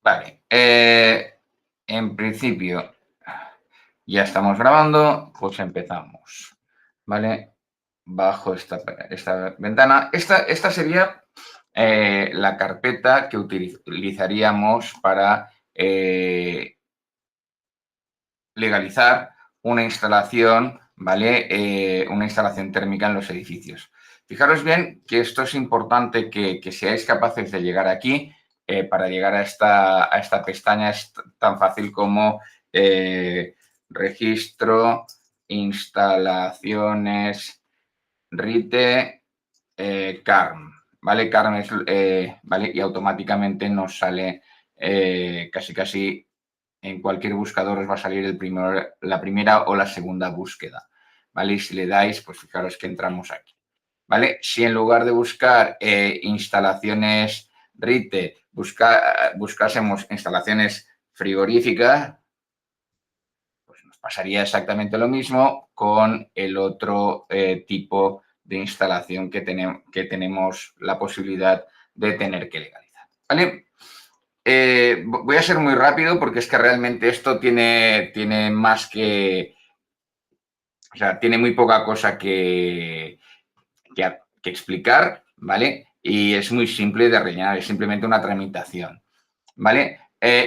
Vale. En principio, ya estamos grabando, pues empezamos. ¿Vale? Bajo esta ventana. Esta sería la carpeta que utilizaríamos para legalizar una instalación, ¿vale? Una instalación térmica en los edificios. Fijaros bien que esto es importante que seáis capaces de llegar aquí. Para llegar a esta pestaña es tan fácil como registro, instalaciones, RITE, CARM, ¿vale? CARM es, ¿vale? Y automáticamente nos sale casi en cualquier buscador os va a salir la primera o la segunda búsqueda, ¿vale? Y si le dais, pues fijaros que entramos aquí, ¿vale? Si en lugar de buscar instalaciones RITE, buscásemos instalaciones frigoríficas, pues nos pasaría exactamente lo mismo con el otro tipo de instalación que tenemos la posibilidad de tener que legalizar, ¿vale? Voy a ser muy rápido porque es que realmente esto tiene más que... O sea, tiene muy poca cosa que explicar, ¿vale? Y es muy simple de rellenar, es simplemente una tramitación, ¿vale?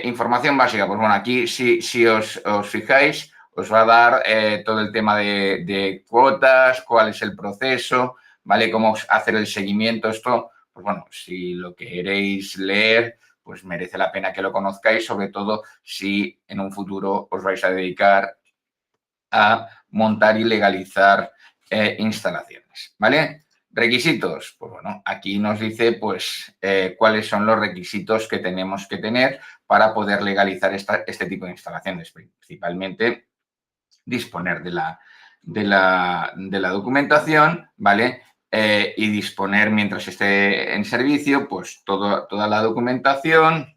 Información básica, pues bueno, aquí si os fijáis, os va a dar todo el tema de cuotas, cuál es el proceso, ¿vale? Cómo hacer el seguimiento, esto, pues bueno, si lo queréis leer, pues merece la pena que lo conozcáis, sobre todo si en un futuro os vais a dedicar a montar y legalizar instalaciones, ¿vale? Requisitos, pues bueno, aquí nos dice pues cuáles son los requisitos que tenemos que tener para poder legalizar este tipo de instalaciones, principalmente disponer de la documentación, ¿vale? Y disponer mientras esté en servicio, pues toda la documentación,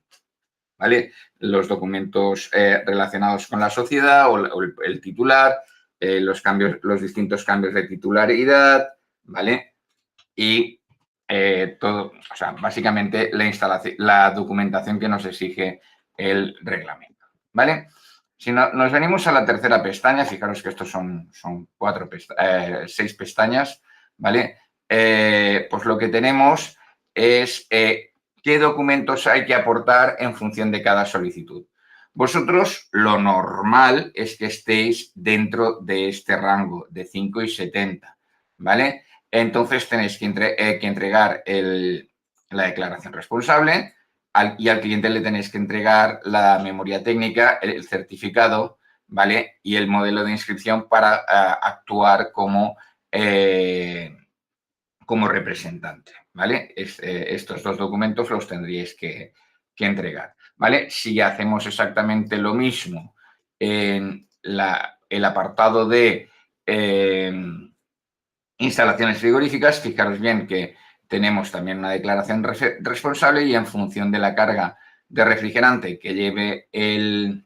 ¿vale? Los documentos relacionados con la sociedad o el titular, los distintos cambios de titularidad, ¿vale? Y todo, o sea, básicamente la documentación que nos exige el reglamento, ¿vale? Si nos venimos a la tercera pestaña, fijaros que estos son 6 pestañas, ¿vale? Pues lo que tenemos es qué documentos hay que aportar en función de cada solicitud. Vosotros lo normal es que estéis dentro de este rango de 5 y 70, ¿vale? Entonces tenéis que entregar la declaración responsable y al cliente le tenéis que entregar la memoria técnica, el certificado, ¿vale? Y el modelo de inscripción para actuar como representante, ¿vale? Estos dos documentos los tendríais que entregar, ¿vale? Si hacemos exactamente lo mismo en el apartado de instalaciones frigoríficas, fijaros bien que tenemos también una declaración responsable y en función de la carga de refrigerante que lleve y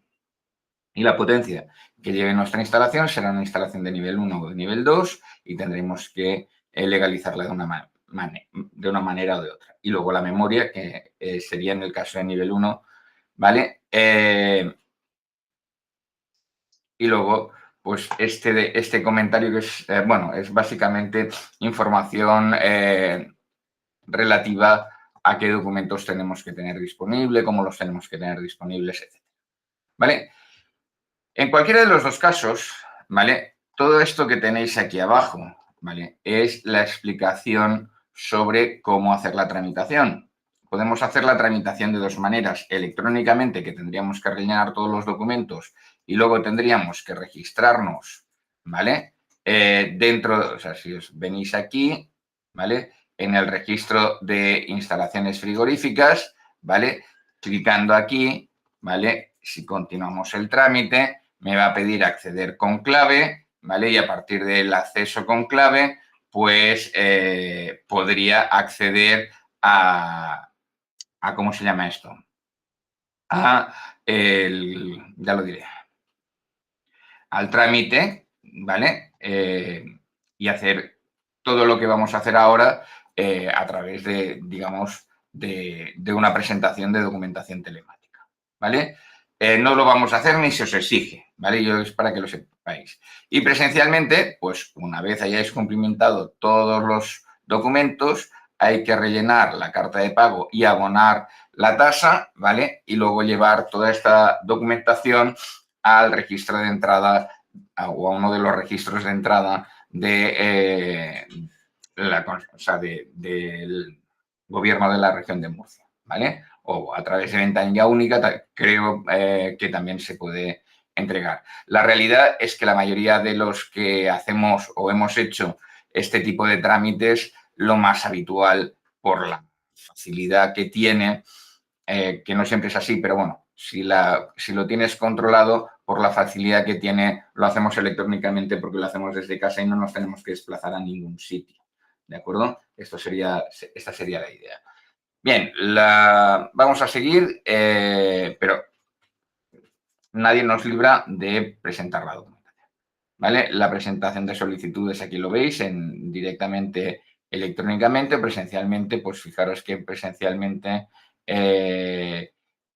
la potencia que lleve nuestra instalación, será una instalación de nivel 1 o de nivel 2 y tendremos que legalizarla de una manera o de otra. Y luego la memoria, que sería en el caso de nivel 1, ¿vale? Y luego, pues este comentario que es, bueno, es básicamente información relativa a qué documentos tenemos que tener disponible, cómo los tenemos que tener disponibles, etc. ¿Vale? En cualquiera de los dos casos, ¿vale? Todo esto que tenéis aquí abajo, ¿vale? Es la explicación sobre cómo hacer la tramitación. Podemos hacer la tramitación de dos maneras. Electrónicamente, que tendríamos que rellenar todos los documentos y luego tendríamos que registrarnos, ¿vale? O sea, si os venís aquí, ¿vale? En el registro de instalaciones frigoríficas, ¿vale? Clicando aquí, ¿vale? Si continuamos el trámite, me va a pedir acceder con clave, ¿vale? Y a partir del acceso con clave, pues podría acceder a ¿cómo se llama esto? Ya lo diré, al trámite, ¿vale? Y hacer todo lo que vamos a hacer ahora a través de, digamos, de una presentación de documentación telemática, ¿vale? No lo vamos a hacer ni se os exige, ¿vale? Yo es para que lo sepáis. Y presencialmente, pues una vez hayáis cumplimentado todos los documentos, hay que rellenar la carta de pago y abonar la tasa, ¿vale? Y luego llevar toda esta documentación al registro de entrada o a uno de los registros de entrada del gobierno de la región de Murcia, ¿vale? O a través de ventanilla única, creo que también se puede entregar. La realidad es que la mayoría de los que hacemos o hemos hecho este tipo de trámites, lo más habitual por la facilidad que tiene, que no siempre es así, pero bueno, si lo tienes controlado, por la facilidad que tiene, lo hacemos electrónicamente porque lo hacemos desde casa y no nos tenemos que desplazar a ningún sitio. ¿De acuerdo? Esta sería la idea. Bien, vamos a seguir, pero nadie nos libra de presentar la documentación. ¿Vale? La presentación de solicitudes aquí lo veis directamente electrónicamente o presencialmente, pues fijaros que presencialmente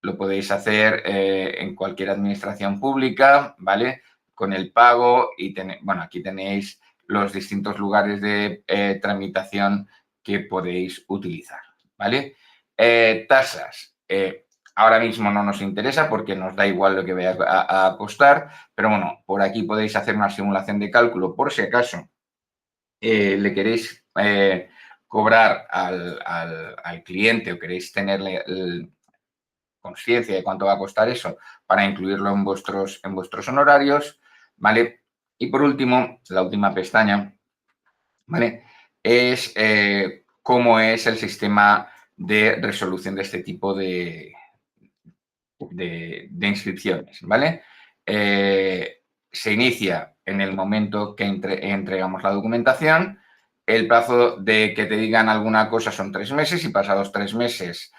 lo podéis hacer en cualquier administración pública, ¿vale? Con el pago y, bueno, aquí tenéis los distintos lugares de tramitación que podéis utilizar, ¿vale? Tasas. Ahora mismo no nos interesa porque nos da igual lo que vaya a costar, pero bueno, por aquí podéis hacer una simulación de cálculo por si acaso le queréis cobrar al cliente o queréis tenerle conciencia de cuánto va a costar eso para incluirlo en vuestros honorarios, ¿vale? Y por último, la última pestaña, ¿vale? Es cómo es el sistema de resolución de este tipo de inscripciones, ¿vale? Se inicia en el momento que entregamos la documentación. El plazo de que te digan alguna cosa son 3 meses y pasados 3 meses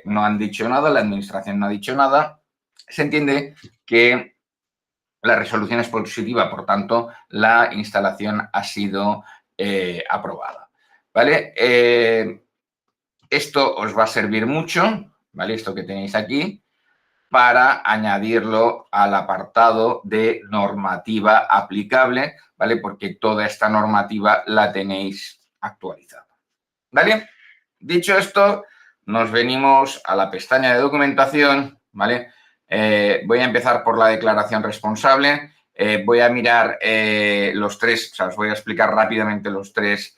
no han dicho nada, la administración no ha dicho nada, se entiende que la resolución es positiva, por tanto, la instalación ha sido aprobada, ¿vale? Esto os va a servir mucho, ¿vale? Esto que tenéis aquí, para añadirlo al apartado de normativa aplicable, ¿vale? Porque toda esta normativa la tenéis actualizada, ¿vale? Dicho esto, nos venimos a la pestaña de documentación, ¿vale? Voy a empezar por la declaración responsable. Voy a mirar los tres, o sea, os voy a explicar rápidamente los tres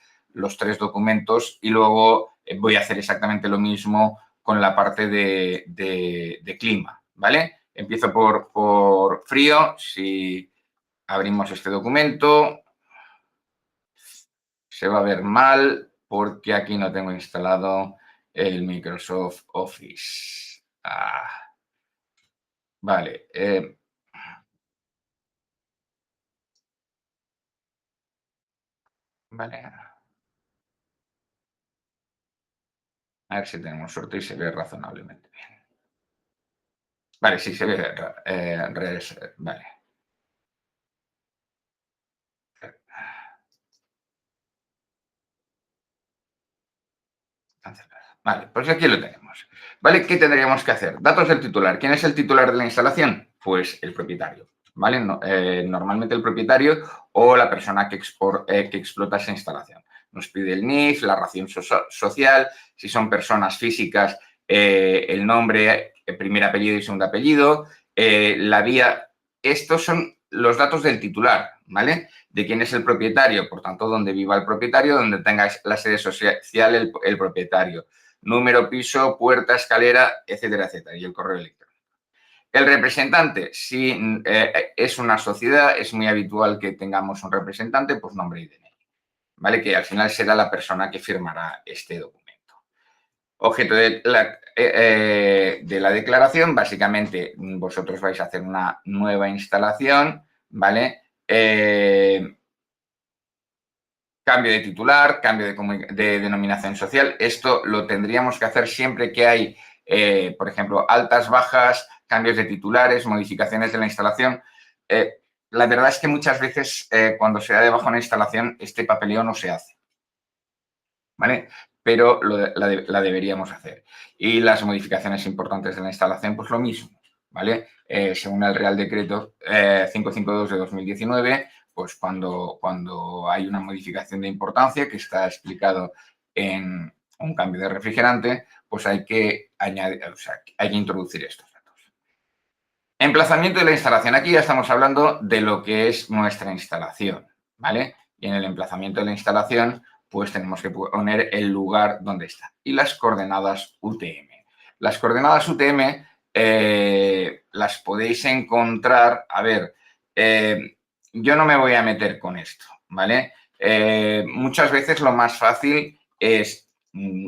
documentos y luego voy a hacer exactamente lo mismo con la parte de clima, ¿vale? Empiezo por frío. Si abrimos este documento, se va a ver mal porque aquí no tengo instalado el Microsoft Office. Vale. Vale. A ver si tenemos suerte y se ve razonablemente bien. Vale, sí, se ve. Vale. Vale, pues aquí lo tenemos. ¿Vale? ¿Qué tendríamos que hacer? Datos del titular. ¿Quién es el titular de la instalación? Pues el propietario. ¿Vale? Normalmente el propietario o la persona que explota esa instalación. Nos pide el NIF, la razón social, si son personas físicas, el nombre, el primer apellido y segundo apellido, la vía. Estos son los datos del titular, ¿vale? De quién es el propietario, por tanto, donde viva el propietario, donde tenga la sede social el propietario. Número, piso, puerta, escalera, etcétera, etcétera, y el correo electrónico. El representante, si es una sociedad, es muy habitual que tengamos un representante, pues nombre y DNI, ¿vale? Que al final será la persona que firmará este documento. Objeto de la declaración, básicamente vosotros vais a hacer una nueva instalación, ¿vale? Cambio de titular, cambio de denominación social. Esto lo tendríamos que hacer siempre que hay, por ejemplo, altas, bajas, cambios de titulares, modificaciones de la instalación. La verdad es que muchas veces cuando se da de baja una instalación, este papeleo no se hace, ¿vale? pero la deberíamos hacer. Y las modificaciones importantes de la instalación, pues lo mismo, ¿vale? Según el Real Decreto 552 de 2019, pues cuando hay una modificación de importancia que está explicado en un cambio de refrigerante, pues hay que añadir, o sea, hay que introducir estos datos. Emplazamiento de la instalación. Aquí ya estamos hablando de lo que es nuestra instalación, ¿vale? Y en el emplazamiento de la instalación, pues tenemos que poner el lugar donde está. Y las coordenadas UTM. Las coordenadas UTM las podéis encontrar, a ver, yo no me voy a meter con esto, ¿vale? Muchas veces lo más fácil es,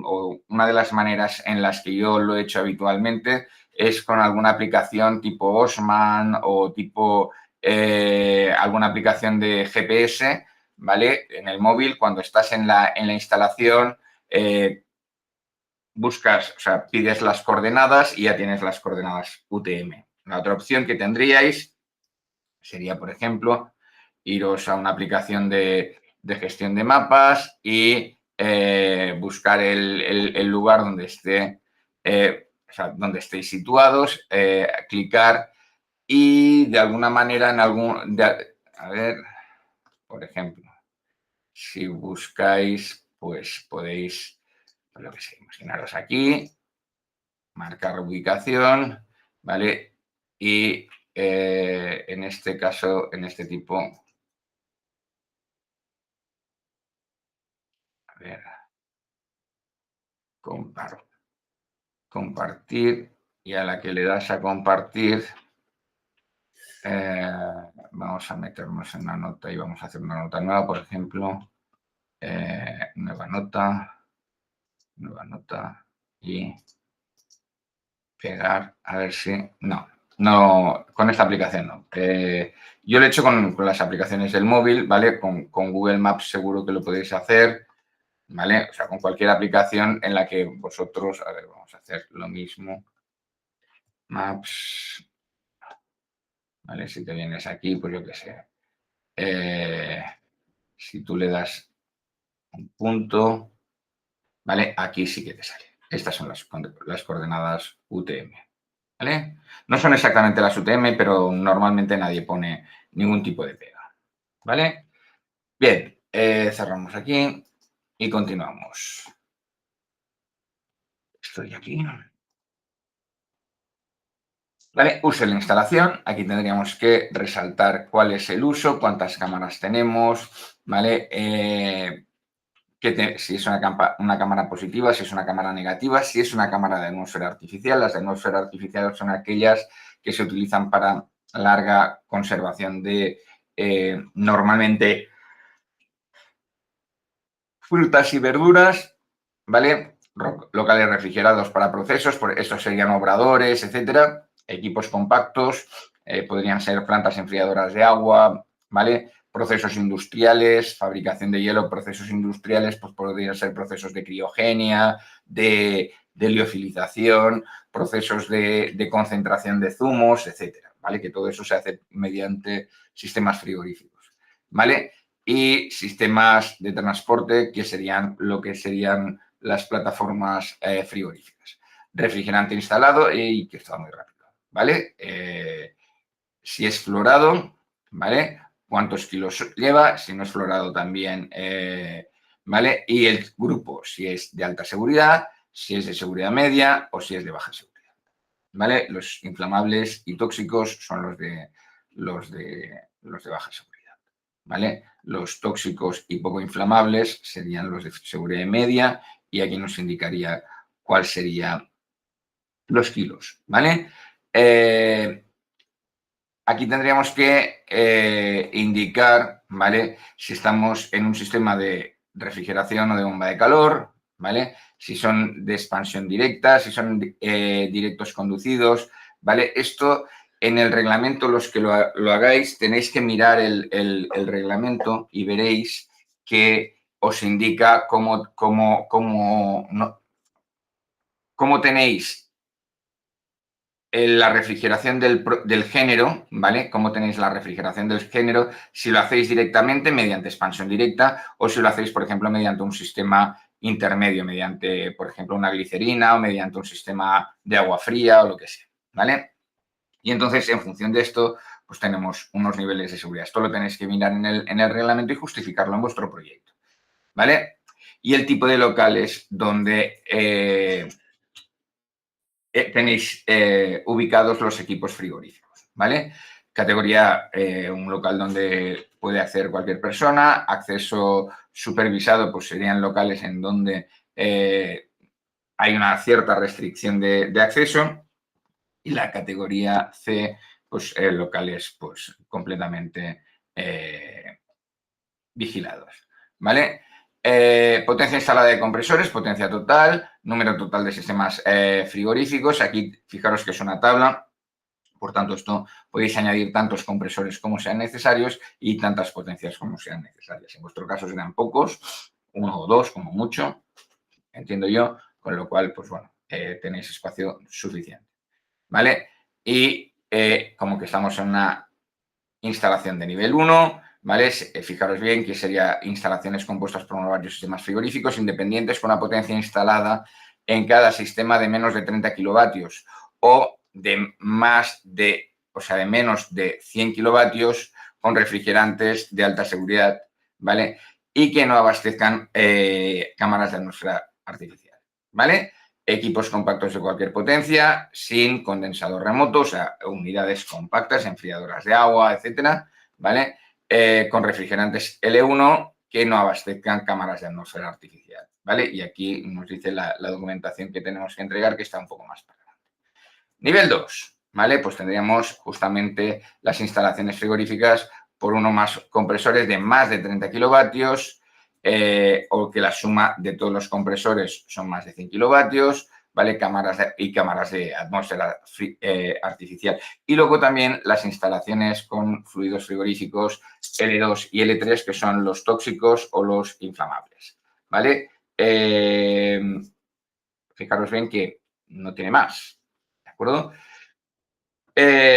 o una de las maneras en las que yo lo he hecho habitualmente, es con alguna aplicación tipo Osman o tipo alguna aplicación de GPS, ¿vale? En el móvil, cuando estás en la instalación, buscas, o sea, pides las coordenadas y ya tienes las coordenadas UTM. La otra opción que tendríais sería, por ejemplo, iros a una aplicación de gestión de mapas y buscar el lugar donde esté, o sea, donde estéis situados, clicar y de alguna manera en algún... a ver, por ejemplo, si buscáis, pues podéis, lo que sé, imaginaros aquí, marcar ubicación, ¿vale? Y en este caso, en este tipo, a ver, compartir, y a la que le das a compartir, vamos a meternos en una nota y vamos a hacer una nota nueva, por ejemplo, nueva nota y pegar, a ver si... No, con esta aplicación no. Yo lo he hecho con las aplicaciones del móvil, ¿vale? Con Google Maps seguro que lo podéis hacer, ¿vale? O sea, con cualquier aplicación en la que vosotros... A ver, vamos a hacer lo mismo. Maps, ¿vale? Si te vienes aquí, pues yo qué sé. Si tú le das un punto, ¿vale? Aquí sí que te sale. Estas son las coordenadas UTM, ¿vale? No son exactamente las UTM, pero normalmente nadie pone ningún tipo de pega, ¿vale? Bien, cerramos aquí y continuamos. Estoy aquí. ¿Vale? Uso de la instalación. Aquí tendríamos que resaltar cuál es el uso, cuántas cámaras tenemos, ¿vale? Si es una cámara positiva, si es una cámara negativa, si es una cámara de atmósfera artificial. Las de atmósfera artificial son aquellas que se utilizan para larga conservación de normalmente frutas y verduras, ¿vale? Locales refrigerados para procesos, estos serían obradores, etcétera. Equipos compactos, podrían ser plantas enfriadoras de agua, ¿vale? Procesos industriales, fabricación de hielo, procesos industriales, pues podrían ser procesos de criogenia, de liofilización, procesos de concentración de zumos, etcétera, ¿vale? Que todo eso se hace mediante sistemas frigoríficos, ¿vale? Y sistemas de transporte que serían lo que serían las plataformas frigoríficas. Refrigerante instalado y que esto va muy rápido, ¿vale? Si es florado, ¿vale? ¿Cuántos kilos lleva? Si no es florado también, ¿vale? Y el grupo, si es de alta seguridad, si es de seguridad media o si es de baja seguridad, ¿vale? Los inflamables y tóxicos son los de baja seguridad, ¿vale? Los tóxicos y poco inflamables serían los de seguridad media y aquí nos indicaría cuál serían los kilos, ¿vale? Aquí tendríamos que indicar, ¿vale? Si estamos en un sistema de refrigeración o de bomba de calor, ¿vale? Si son de expansión directa, si son directos conducidos, ¿vale? Esto en el reglamento, los que lo hagáis, tenéis que mirar el reglamento y veréis que os indica cómo tenéis la refrigeración del género, ¿vale? Cómo tenéis la refrigeración del género, si lo hacéis directamente mediante expansión directa o si lo hacéis, por ejemplo, mediante un sistema intermedio mediante, por ejemplo, una glicerina o mediante un sistema de agua fría o lo que sea, ¿vale? Y entonces, en función de esto, pues tenemos unos niveles de seguridad. Esto lo tenéis que mirar en el reglamento y justificarlo en vuestro proyecto, ¿vale? Y el tipo de locales donde tenéis ubicados los equipos frigoríficos, ¿vale? Categoría, un local donde puede acceder cualquier persona. Acceso supervisado, pues serían locales en donde hay una cierta restricción de acceso. Y la categoría C, pues locales pues completamente vigilados, ¿vale? Potencia instalada de compresores, potencia total, número total de sistemas frigoríficos. Aquí fijaros que es una tabla, por tanto esto podéis añadir tantos compresores como sean necesarios y tantas potencias como sean necesarias. En vuestro caso serán pocos, 1 o 2 como mucho, entiendo yo, con lo cual, pues bueno, tenéis espacio suficiente, ¿vale? Y como que estamos en una instalación de nivel 1, ¿vale? Fijaros bien que sería instalaciones compuestas por varios sistemas frigoríficos independientes con una potencia instalada en cada sistema de menos de 30 kilovatios o de de menos de 100 kilovatios con refrigerantes de alta seguridad, ¿vale? Y que no abastezcan cámaras de atmósfera artificial, ¿vale? Equipos compactos de cualquier potencia, sin condensador remoto, o sea, unidades compactas, enfriadoras de agua, etcétera, ¿vale? Con refrigerantes L1 que no abastezcan cámaras de atmósfera artificial, ¿vale? Y aquí nos dice la documentación que tenemos que entregar, que está un poco más para adelante. Nivel 2, ¿vale? Pues tendríamos justamente las instalaciones frigoríficas por uno más compresores de más de 30 kilovatios, o que la suma de todos los compresores son más de 100 kilovatios, ¿vale? Cámaras de atmósfera artificial. Y luego también las instalaciones con fluidos frigoríficos L2 y L3, que son los tóxicos o los inflamables, ¿vale? Fijaros bien que no tiene más, ¿de acuerdo?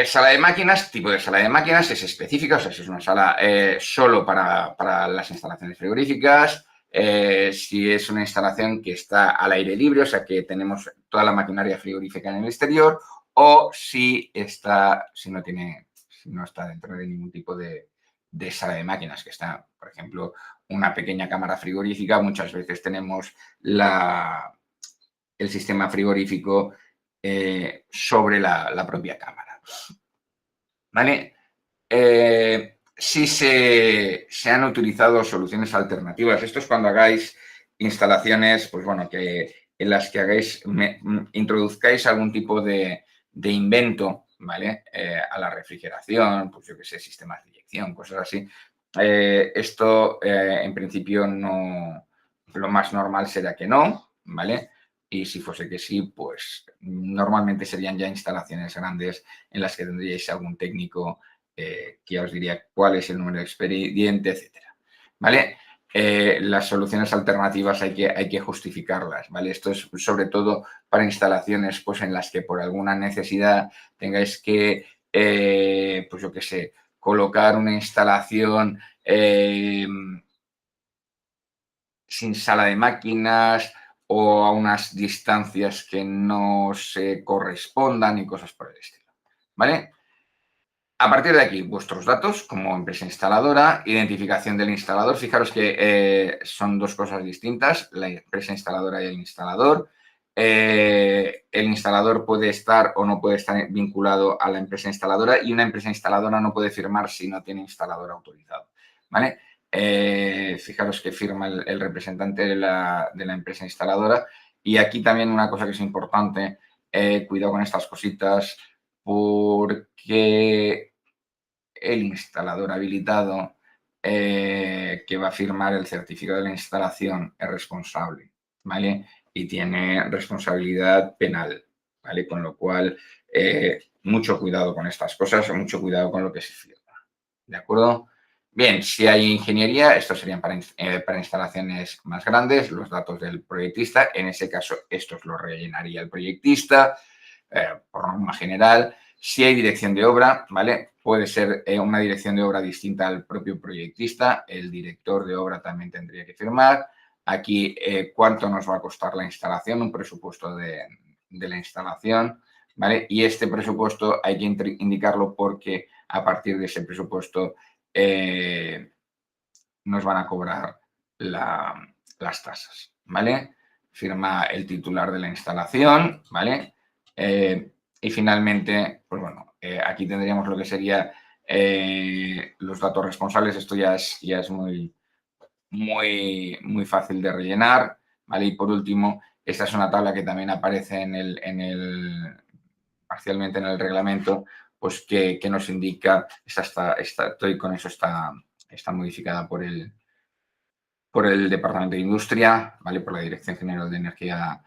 Sala de máquinas, tipo de sala de máquinas es específica, o sea, si es una sala solo para las instalaciones frigoríficas, si es una instalación que está al aire libre, o sea, que tenemos toda la maquinaria frigorífica en el exterior, o si no está dentro de ningún tipo de sala de máquinas, que está, por ejemplo, una pequeña cámara frigorífica, muchas veces tenemos el sistema frigorífico sobre la propia cámara. ¿Vale? Si se han utilizado soluciones alternativas. Esto es cuando hagáis instalaciones, pues bueno, en las que introduzcáis algún tipo de invento, ¿vale? A la refrigeración, pues yo qué sé, sistemas de inyección, cosas así. Esto, en principio, no. Lo más normal será que no, ¿vale? Y si fuese que sí, pues normalmente serían ya instalaciones grandes en las que tendríais algún técnico que ya os diría cuál es el número de expediente, etcétera, ¿vale? Las soluciones alternativas hay que justificarlas, ¿vale? Esto es sobre todo para instalaciones pues, en las que por alguna necesidad tengáis que, pues yo qué sé, colocar una instalación sin sala de máquinas o a unas distancias que no se correspondan y cosas por el estilo, ¿vale? A partir de aquí, vuestros datos como empresa instaladora, identificación del instalador. Fijaros que son dos cosas distintas, la empresa instaladora y el instalador. El instalador puede estar o no puede estar vinculado a la empresa instaladora y una empresa instaladora no puede firmar si no tiene instalador autorizado, ¿vale? Fijaros que firma el representante de la empresa instaladora. Y aquí también una cosa que es importante, cuidado con estas cositas, porque el instalador habilitado que va a firmar el certificado de la instalación es responsable, ¿vale? Y tiene responsabilidad penal, ¿vale? Con lo cual, mucho cuidado con estas cosas, mucho cuidado con lo que se firma, ¿de acuerdo? Bien, si hay ingeniería, estos serían para instalaciones más grandes, los datos del proyectista. En ese caso, estos los rellenaría el proyectista, por norma general. Si hay dirección de obra, ¿vale? Puede ser una dirección de obra distinta al propio proyectista. El director de obra también tendría que firmar, aquí cuánto nos va a costar la instalación, un presupuesto de la instalación, ¿vale? Y este presupuesto hay que indicarlo porque a partir de ese presupuesto nos van a cobrar las tasas, ¿vale? Firma el titular de la instalación, ¿vale? Y finalmente, pues bueno, aquí tendríamos lo que sería los datos responsables. Esto ya es muy fácil de rellenar, ¿vale? Y por último, esta es una tabla que también aparece parcialmente en el reglamento, pues que nos indica, con eso está modificada por el Departamento de Industria, ¿vale? Por la Dirección General de Energía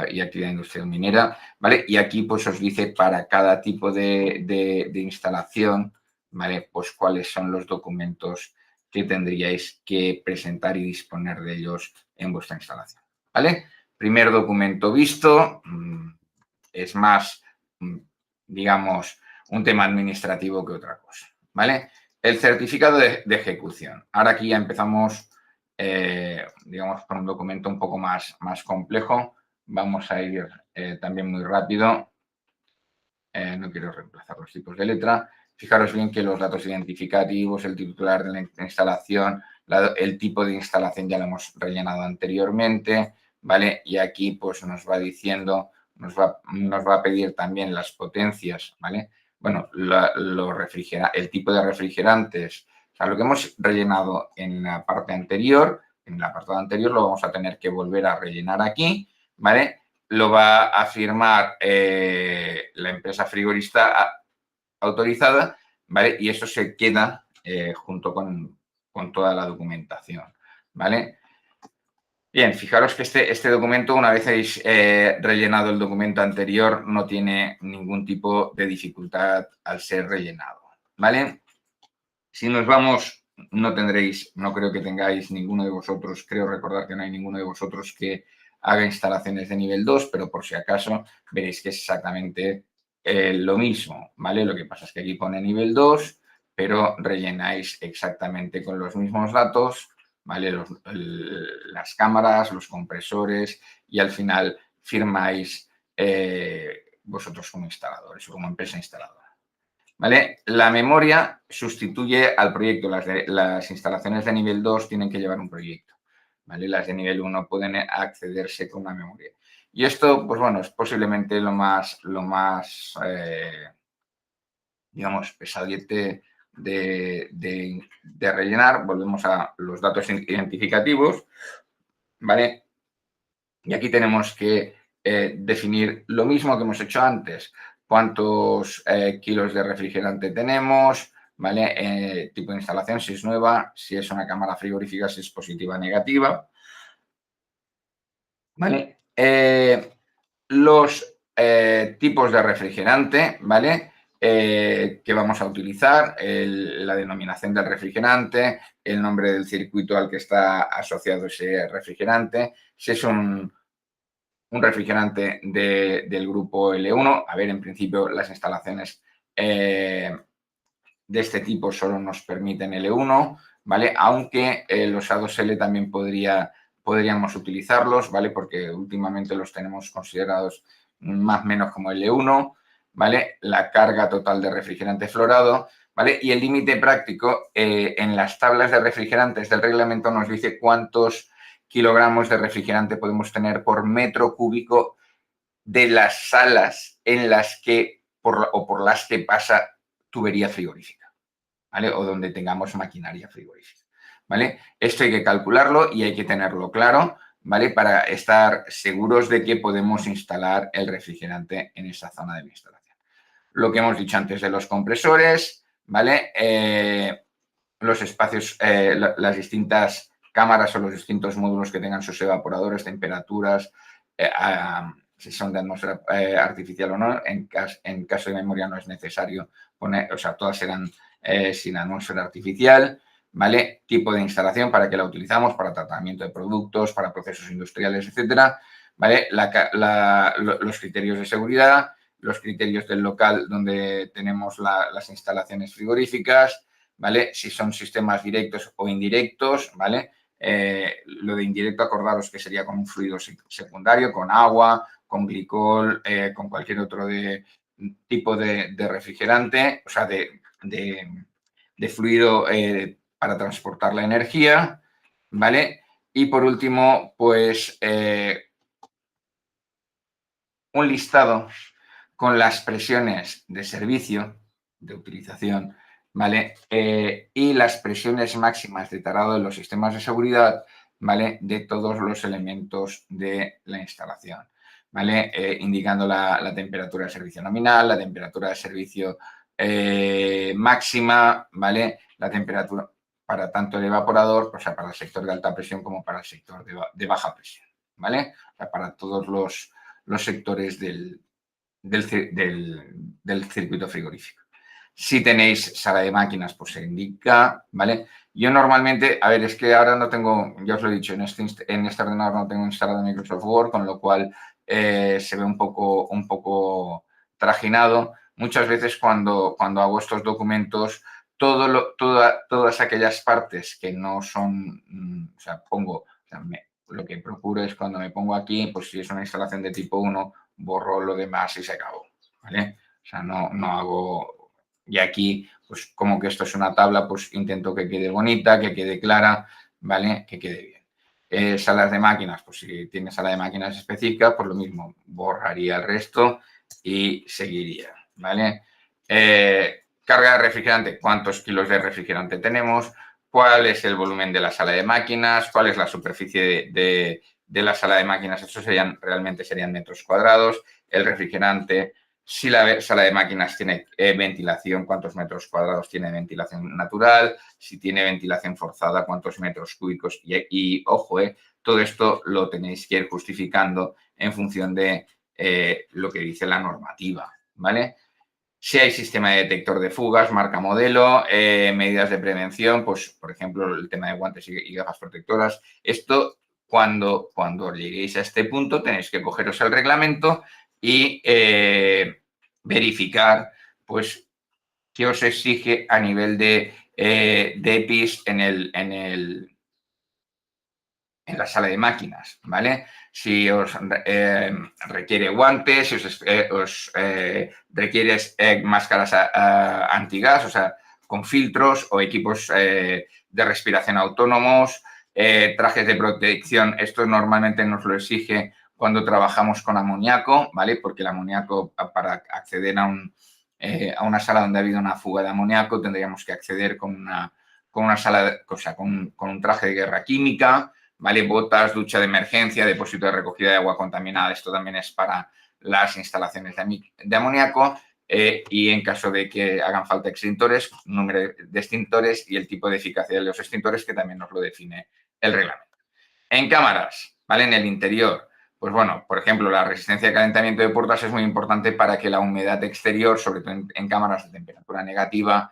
y Actividad Industrial Minera, ¿vale? Y aquí pues os dice para cada tipo de instalación, ¿vale? Pues cuáles son los documentos que tendríais que presentar y disponer de ellos en vuestra instalación, ¿vale? Primer documento visto, es más, digamos, un tema administrativo que otra cosa, ¿vale? El certificado de ejecución. Ahora aquí ya empezamos, digamos, por un documento un poco más complejo. Vamos a ir también muy rápido. No quiero reemplazar los tipos de letra. Fijaros bien que los datos identificativos, el titular de la instalación, el tipo de instalación ya lo hemos rellenado anteriormente, ¿vale? Y aquí pues nos va diciendo, nos va a pedir también las potencias, ¿vale? Bueno, el tipo de refrigerantes, o sea, lo que hemos rellenado en la parte anterior, en el apartado anterior, lo vamos a tener que volver a rellenar aquí, ¿vale? Lo va a firmar la empresa frigorista autorizada, ¿vale? Y eso se queda junto con toda la documentación, ¿vale? Bien, fijaros que este documento, una vez habéis rellenado el documento anterior, no tiene ningún tipo de dificultad al ser rellenado, ¿vale? Si nos vamos, no creo que tengáis ninguno de vosotros, creo recordar que no hay ninguno de vosotros que haga instalaciones de nivel 2, pero por si acaso veréis que es exactamente lo mismo, ¿vale? Lo que pasa es que aquí pone nivel 2, pero rellenáis exactamente con los mismos datos, ¿vale? Las cámaras, los compresores y al final firmáis vosotros como instaladores o como empresa instaladora. ¿Vale? La memoria sustituye al proyecto. Las instalaciones de nivel 2 tienen que llevar un proyecto, ¿vale? Las de nivel 1 pueden accederse con una memoria. Y esto, pues bueno, es posiblemente lo más digamos, pesadete de rellenar. Volvemos a los datos identificativos, ¿vale? Y aquí tenemos que definir lo mismo que hemos hecho antes. Cuántos kilos de refrigerante tenemos, ¿vale? Tipo de instalación, si es nueva, si es una cámara frigorífica, si es positiva o negativa, ¿vale? Los tipos de refrigerante, ¿vale? Que vamos a utilizar, la denominación del refrigerante, el nombre del circuito al que está asociado ese refrigerante, si es un refrigerante del grupo L1. A ver, en principio las instalaciones de este tipo solo nos permiten L1, ¿vale? Aunque los A2L también podríamos utilizarlos, ¿vale? Porque últimamente los tenemos considerados más o menos como L1, ¿vale? La carga total de refrigerante florado, ¿vale? Y el límite práctico en las tablas de refrigerantes del reglamento nos dice cuántos kilogramos de refrigerante podemos tener por metro cúbico de las salas en las que por las que pasa tubería frigorífica, ¿vale? O donde tengamos maquinaria frigorífica, ¿vale? Esto hay que calcularlo y hay que tenerlo claro, ¿vale? Para estar seguros de que podemos instalar el refrigerante en esa zona de la instalación. Lo que hemos dicho antes de los compresores, ¿vale? Los espacios, las distintas cámaras o los distintos módulos que tengan sus evaporadores, temperaturas, si son de atmósfera artificial o no. En caso de memoria no es necesario poner, o sea, todas serán sin atmósfera artificial, ¿vale? Tipo de instalación, para que la utilizamos, para tratamiento de productos, para procesos industriales, etcétera, ¿vale? Los criterios de seguridad, los criterios del local donde tenemos las instalaciones frigoríficas, ¿vale? Si son sistemas directos o indirectos, ¿vale? Lo de indirecto, acordaros que sería con un fluido secundario, con agua, con glicol, con cualquier otro tipo de refrigerante, o sea, de fluido para transportar la energía, ¿vale? Y por último, pues un listado con las presiones de servicio, de utilización, ¿vale? Y las presiones máximas de tarado de los sistemas de seguridad, ¿vale? De todos los elementos de la instalación, ¿vale? Indicando la temperatura de servicio nominal, la temperatura de servicio máxima, ¿vale? La temperatura para tanto el evaporador, o sea, para el sector de alta presión como para el sector de baja presión, ¿vale? O sea, para todos los sectores del circuito frigorífico. Si tenéis sala de máquinas, pues se indica, ¿vale? Yo normalmente, a ver, es que ahora no tengo, ya os lo he dicho, en este ordenador no tengo instalado Microsoft Word, con lo cual se ve un poco trajinado. Muchas veces cuando hago estos documentos, todas aquellas partes que no son, o sea, lo que procuro es cuando me pongo aquí, pues si es una instalación de tipo 1, borro lo demás y se acabó, ¿vale? O sea, no hago... Y aquí, pues como que esto es una tabla, pues intento que quede bonita, que quede clara, ¿vale? Que quede bien. Salas de máquinas, pues si tiene sala de máquinas específica, pues lo mismo, borraría el resto y seguiría, ¿vale? Carga de refrigerante, ¿cuántos kilos de refrigerante tenemos? ¿Cuál es el volumen de la sala de máquinas? ¿Cuál es la superficie de la sala de máquinas? Eso realmente serían metros cuadrados. El refrigerante, si la sala de máquinas tiene ventilación, ¿cuántos metros cuadrados tiene ventilación natural? Si tiene ventilación forzada, ¿cuántos metros cúbicos? Y ojo, todo esto lo tenéis que ir justificando en función de lo que dice la normativa, ¿vale? Si hay sistema de detector de fugas, marca modelo, medidas de prevención, pues por ejemplo el tema de guantes y gafas protectoras. Esto cuando lleguéis a este punto tenéis que cogeros el reglamento y verificar pues qué os exige a nivel de EPIs en la sala de máquinas, ¿vale? Si os requiere guantes, si os requiere máscaras antigas, o sea, con filtros o equipos de respiración autónomos, trajes de protección, esto normalmente nos lo exige cuando trabajamos con amoníaco, ¿vale? Porque el amoníaco, para acceder a una sala donde ha habido una fuga de amoníaco, tendríamos que acceder con una sala, o sea, con un traje de guerra química, ¿vale? Botas, ducha de emergencia, depósito de recogida de agua contaminada. Esto también es para las instalaciones de amoníaco y en caso de que hagan falta extintores, número de extintores y el tipo de eficacia de los extintores que también nos lo define el reglamento. En cámaras, ¿vale? En el interior, pues bueno, por ejemplo, la resistencia de calentamiento de puertas es muy importante para que la humedad exterior, sobre todo en cámaras de temperatura negativa,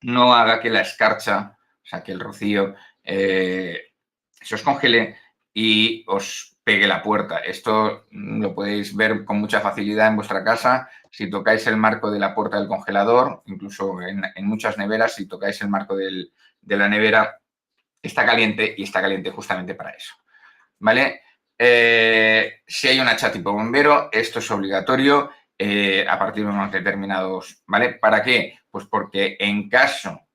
no haga que la escarcha, o sea, que el rocío se os congele y os pegue la puerta. Esto lo podéis ver con mucha facilidad en vuestra casa. Si tocáis el marco de la puerta del congelador, incluso en muchas neveras, si tocáis el marco de la nevera, está caliente y está caliente justamente para eso, ¿vale? Si hay un hacha tipo bombero, esto es obligatorio a partir de unos determinados, ¿vale? ¿Para qué? Pues porque en caso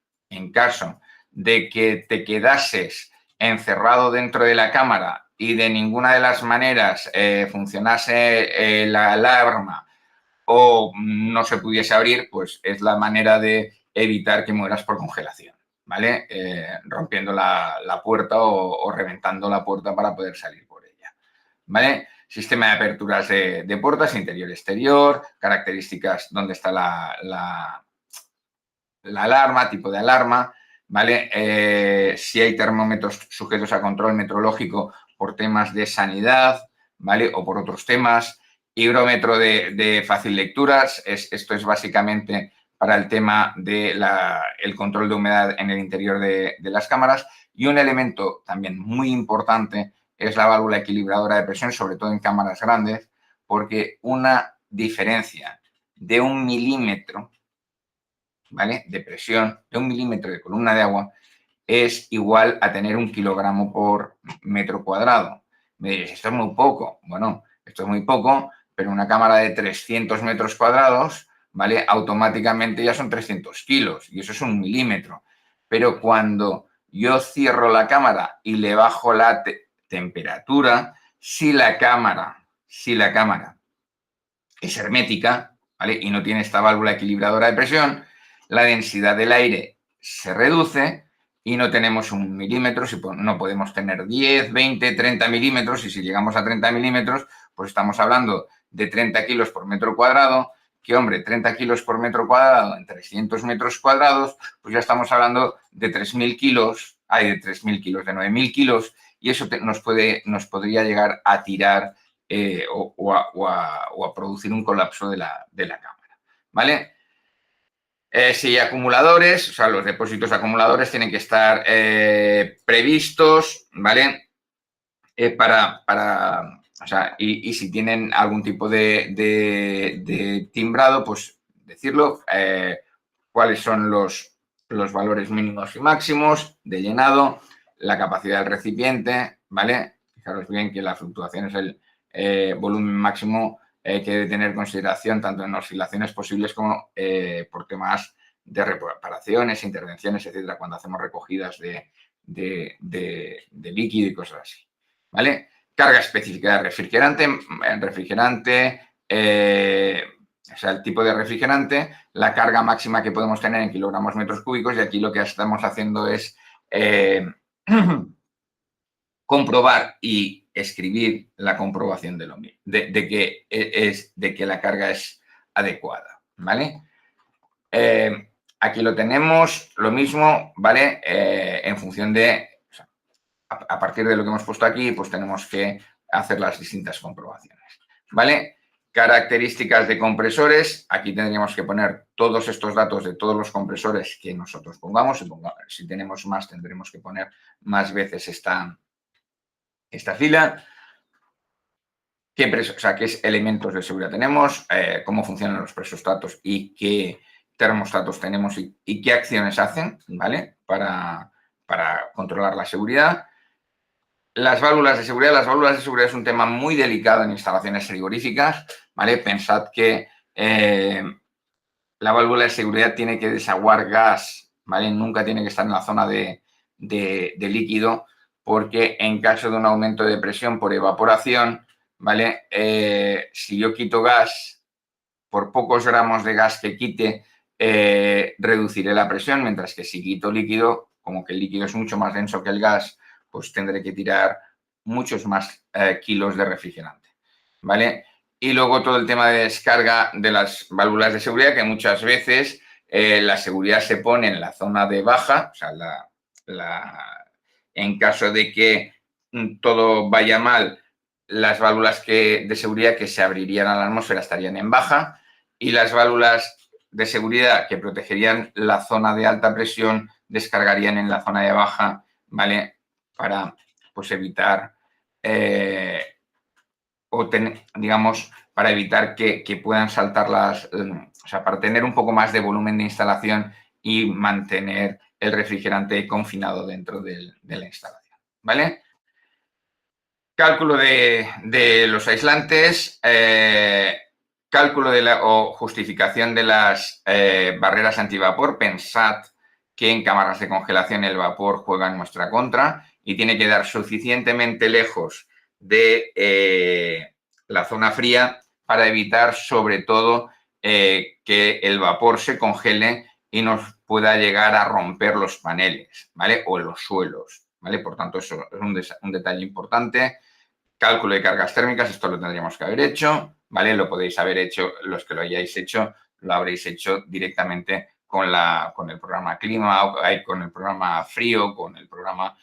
de que te quedases encerrado dentro de la cámara y de ninguna de las maneras funcionase la alarma o no se pudiese abrir, pues es la manera de evitar que mueras por congelación, ¿vale? Rompiendo la puerta o reventando la puerta para poder salir por ella, ¿vale? Sistema de aperturas de puertas, interior-exterior, características, dónde está la alarma, tipo de alarma, ¿vale? Si hay termómetros sujetos a control metrológico por temas de sanidad, ¿vale? O por otros temas. Higrómetro de fácil lecturas, esto es básicamente para el tema del control de humedad en el interior de las cámaras. Y un elemento también muy importante es la válvula equilibradora de presión, sobre todo en cámaras grandes, porque una diferencia de 1 milímetro, ¿vale? De presión, de 1 milímetro de columna de agua, es igual a tener 1 kilogramo por metro cuadrado. Me diréis, esto es muy poco. Bueno, esto es muy poco, pero una cámara de 300 metros cuadrados, ¿vale? Automáticamente ya son 300 kilos y eso es 1 milímetro. Pero cuando yo cierro la cámara y le bajo la temperatura, si la cámara es hermética, ¿vale? Y no tiene esta válvula equilibradora de presión, la densidad del aire se reduce y no tenemos 1 milímetro, no podemos tener 10, 20, 30 milímetros, y si llegamos a 30 milímetros, pues estamos hablando de 30 kilos por metro cuadrado, que hombre, 30 kilos por metro cuadrado en 300 metros cuadrados, pues ya estamos hablando de 3.000 kilos, de 3.000 kilos, de 9.000 kilos, y eso nos podría llegar a tirar o a producir un colapso de la cámara, ¿vale? Si hay acumuladores, o sea, los depósitos acumuladores tienen que estar previstos, ¿vale? O sea, y si tienen algún tipo de timbrado, pues decirlo, cuáles son los valores mínimos y máximos de llenado, la capacidad del recipiente, ¿vale? Fijaros bien que la fluctuación es el volumen máximo que debe tener consideración tanto en oscilaciones posibles como por temas de reparaciones, intervenciones, etcétera, cuando hacemos recogidas de líquido y cosas así, ¿vale? Carga específica de refrigerante, o sea, el tipo de refrigerante, la carga máxima que podemos tener en kilogramos metros cúbicos, y aquí lo que estamos haciendo es comprobar y escribir la comprobación de que la carga es adecuada, ¿vale? Aquí lo tenemos, lo mismo, ¿vale? En función de, o sea, a partir de lo que hemos puesto aquí, pues tenemos que hacer las distintas comprobaciones, ¿vale? Características de compresores, aquí tendríamos que poner todos estos datos de todos los compresores que nosotros pongamos. Si tenemos más, tendremos que poner más veces esta fila. ¿Qué elementos de seguridad tenemos? ¿Cómo funcionan los presostatos y qué termostatos tenemos y qué acciones hacen, ¿vale? Para controlar la seguridad. Las válvulas de seguridad. Las válvulas de seguridad es un tema muy delicado en instalaciones frigoríficas, ¿vale? Pensad que la válvula de seguridad tiene que desaguar gas, ¿vale? Nunca tiene que estar en la zona de líquido, porque en caso de un aumento de presión por evaporación, ¿vale? Si yo quito gas, por pocos gramos de gas que quite, reduciré la presión, mientras que si quito líquido, como que el líquido es mucho más denso que el gas, pues tendré que tirar muchos más kilos de refrigerante, ¿vale? Y luego todo el tema de descarga de las válvulas de seguridad, que muchas veces la seguridad se pone en la zona de baja, o sea, en caso de que todo vaya mal, las válvulas de seguridad que se abrirían a la atmósfera estarían en baja, y las válvulas de seguridad que protegerían la zona de alta presión descargarían en la zona de baja, ¿vale? Para, pues, evitar digamos, para evitar que puedan saltar o sea, para tener un poco más de volumen de instalación y mantener el refrigerante confinado dentro de la instalación, ¿vale? Cálculo de los aislantes, cálculo o justificación de las barreras antivapor. Pensad que en cámaras de congelación el vapor juega en nuestra contra y tiene que dar suficientemente lejos de la zona fría para evitar, sobre todo, que el vapor se congele y nos pueda llegar a romper los paneles, ¿vale? O los suelos, ¿vale? Por tanto, eso es un detalle importante. Cálculo de cargas térmicas, esto lo tendríamos que haber hecho, ¿vale? Lo podéis haber hecho, los que lo hayáis hecho, lo habréis hecho directamente con el programa Clima, con el programa Frío, con el programa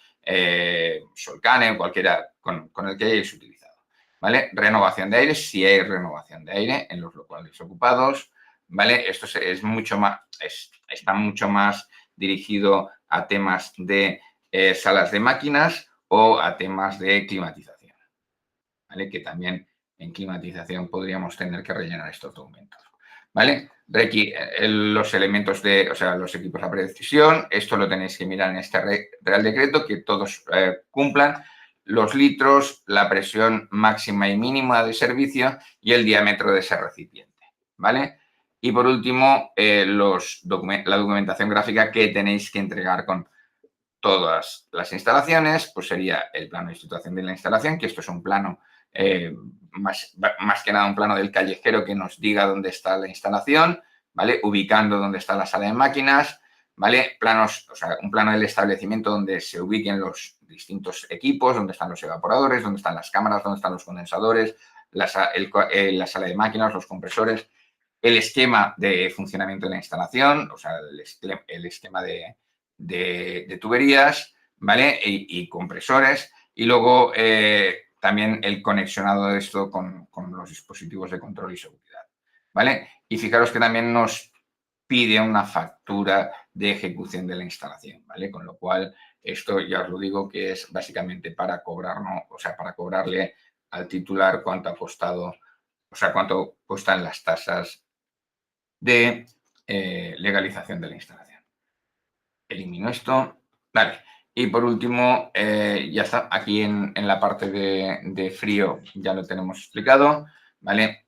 Solcane o cualquiera con el que hayáis utilizado, ¿vale? Renovación de aire, si hay renovación de aire en los locales ocupados, ¿vale? Esto es mucho más, está mucho más dirigido a temas de salas de máquinas o a temas de climatización, ¿vale? Que también en climatización podríamos tener que rellenar estos documentos. ¿vale? Los elementos de, o sea, los equipos a precisión, esto lo tenéis que mirar en este Real Decreto, que todos cumplan los litros, la presión máxima y mínima de servicio y el diámetro de ese recipiente, ¿vale? Y por último, la documentación gráfica que tenéis que entregar con todas las instalaciones, pues sería el plano de situación de la instalación, que esto es un plano, más que nada un plano del callejero que nos diga dónde está la instalación, ¿vale? Ubicando dónde está la sala de máquinas, ¿vale? Planos, o sea, un plano del establecimiento donde se ubiquen los distintos equipos, dónde están los evaporadores, dónde están las cámaras, dónde están los condensadores, la sala de máquinas, los compresores, el esquema de funcionamiento de la instalación, o sea, el esquema de tuberías, ¿vale? Y compresores. Y luego también el conexionado de esto con los dispositivos de control y seguridad, ¿vale? Y fijaros que también nos pide una factura de ejecución de la instalación, ¿vale? Con lo cual, esto ya os lo digo que es básicamente para cobrarnos, o sea, para cobrarle al titular cuánto ha costado, o sea, cuánto cuestan las tasas de legalización de la instalación. Elimino esto. Vale. Y por último, ya está, aquí en la parte de frío ya lo tenemos explicado, ¿vale?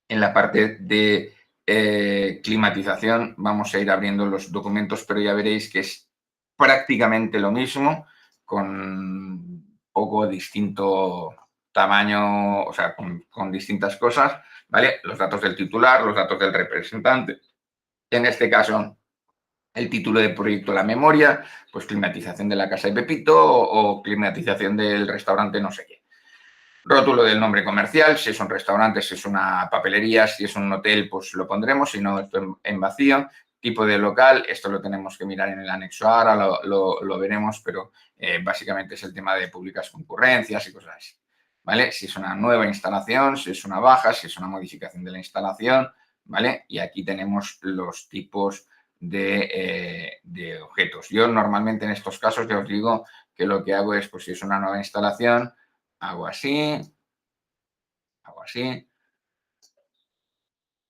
En la parte de climatización vamos a ir abriendo los documentos, pero ya veréis que es prácticamente lo mismo, con poco distinto tamaño, o sea, con distintas cosas, ¿vale? Los datos del titular, los datos del representante. En este caso, el título de proyecto, la memoria, pues climatización de la casa de Pepito o climatización del restaurante no sé qué. Rótulo del nombre comercial, si es un restaurante, si es una papelería, si es un hotel, pues lo pondremos, si no, esto en vacío. Tipo de local, esto lo tenemos que mirar en el anexo A, ahora lo veremos, pero básicamente es el tema de públicas concurrencias y cosas así, ¿vale? Si es una nueva instalación, si es una baja, si es una modificación de la instalación, ¿vale? Y aquí tenemos los tipos de objetos. Yo normalmente en estos casos ya os digo que lo que hago es, pues si es una nueva instalación, hago así,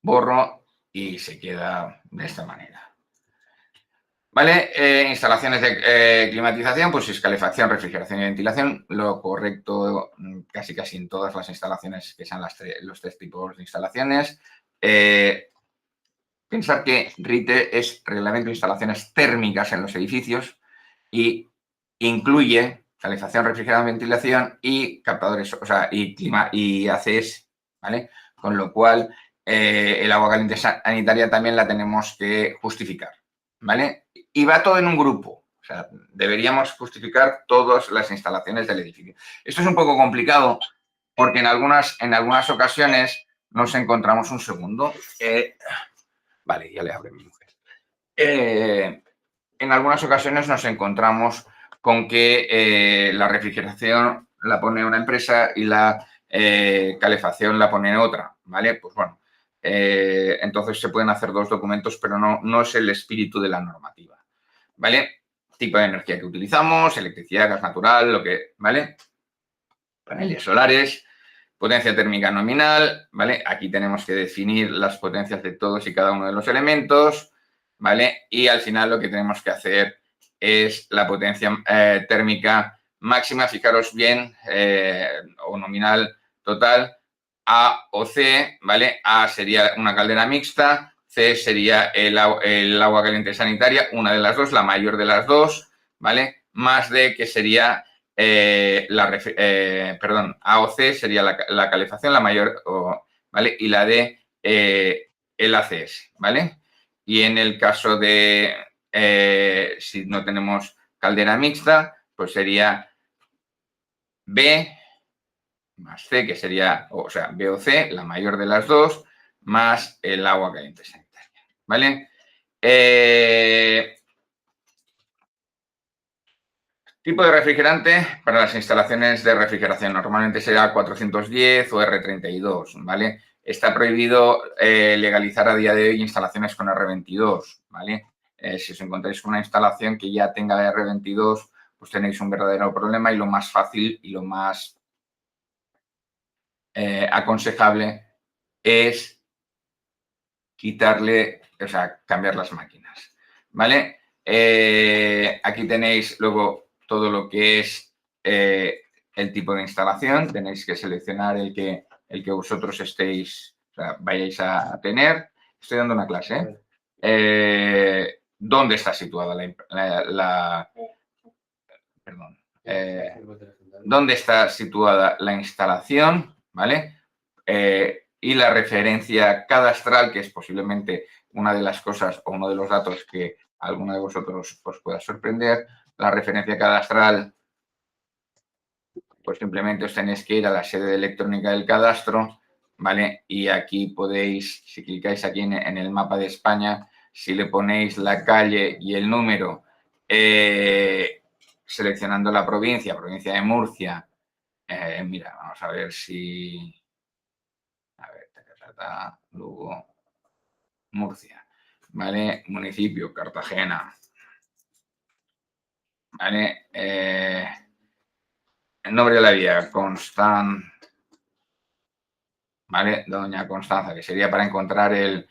borro y se queda de esta manera. ¿Vale? Instalaciones de climatización, pues es calefacción, refrigeración y ventilación. Lo correcto casi en todas las instalaciones que sean los tres tipos de instalaciones. Pensar que RITE es Reglamento de Instalaciones Térmicas en los edificios y incluye calefacción, refrigeración, ventilación y captadores, o sea, y clima y ACS, ¿vale? Con lo cual, el agua caliente sanitaria también la tenemos que justificar, ¿vale? Y va todo en un grupo, o sea, deberíamos justificar todas las instalaciones del edificio. Esto es un poco complicado porque en algunas ocasiones nos encontramos un segundo. Vale, ya le abro a mi mujer. En algunas ocasiones nos encontramos con que la refrigeración la pone una empresa y la calefacción la pone otra, ¿vale? Pues bueno, entonces se pueden hacer dos documentos, pero no es el espíritu de la normativa, ¿vale? Tipo de energía que utilizamos, electricidad, gas natural, lo que, ¿vale? Paneles solares, potencia térmica nominal, ¿vale? Aquí tenemos que definir las potencias de todos y cada uno de los elementos, ¿vale? Y al final lo que tenemos que hacer es la potencia térmica máxima, fijaros bien, o nominal total, A o C, ¿vale? A sería una caldera mixta, C sería el agua caliente sanitaria, una de las dos, la mayor de las dos, ¿vale? Más D, que sería A o C sería la calefacción, la mayor, ¿vale? Y la D, el ACS, ¿vale? Y en el caso de, si no tenemos caldera mixta, pues sería B más C, que sería, o sea, B o C, la mayor de las dos, más el agua caliente sanitaria, ¿vale? Tipo de refrigerante para las instalaciones de refrigeración. Normalmente será 410 o R32, ¿vale? Está prohibido legalizar a día de hoy instalaciones con R22, ¿vale? Si os encontráis con una instalación que ya tenga R22, pues tenéis un verdadero problema y lo más fácil y lo más aconsejable es quitarle, o sea, cambiar las máquinas, ¿vale? Aquí tenéis luego todo lo que es el tipo de instalación. Tenéis que seleccionar el que vosotros estéis, o sea, vayáis a tener. Estoy dando una clase, ¿dónde está situada perdón, dónde está situada la instalación, ¿vale? Y la referencia cadastral, que es posiblemente una de las cosas o uno de los datos que a alguno de vosotros os pueda sorprender. La referencia cadastral, pues simplemente os tenéis que ir a la sede electrónica del cadastro, ¿vale? Y aquí podéis, si clicáis aquí en el mapa de España, si le ponéis la calle y el número, seleccionando la provincia de Murcia, mira, vamos a ver si... A ver, Lugo, Murcia, ¿vale? Municipio, Cartagena, ¿vale? El nombre de la vía, ¿vale? Doña Constanza, que sería para encontrar el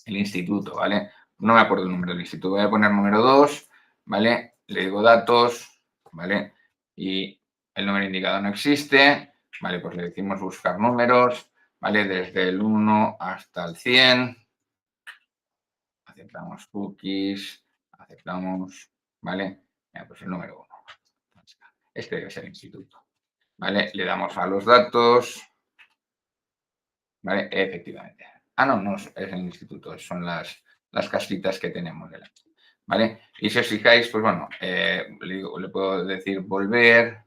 instituto, ¿vale? No me acuerdo el número del instituto, voy a poner número 2, ¿vale? Le digo datos, ¿vale? Y el número indicado no existe, ¿vale? Pues le decimos buscar números, ¿vale? Desde el 1 hasta el 100. Aceptamos cookies, aceptamos, ¿vale? Pues el número 1. Este debe ser el instituto, ¿vale? Le damos a los datos, ¿vale? Efectivamente. Ah, no, no es el instituto, son las casitas que tenemos delante, ¿vale? Y si os fijáis, pues bueno, le puedo decir volver,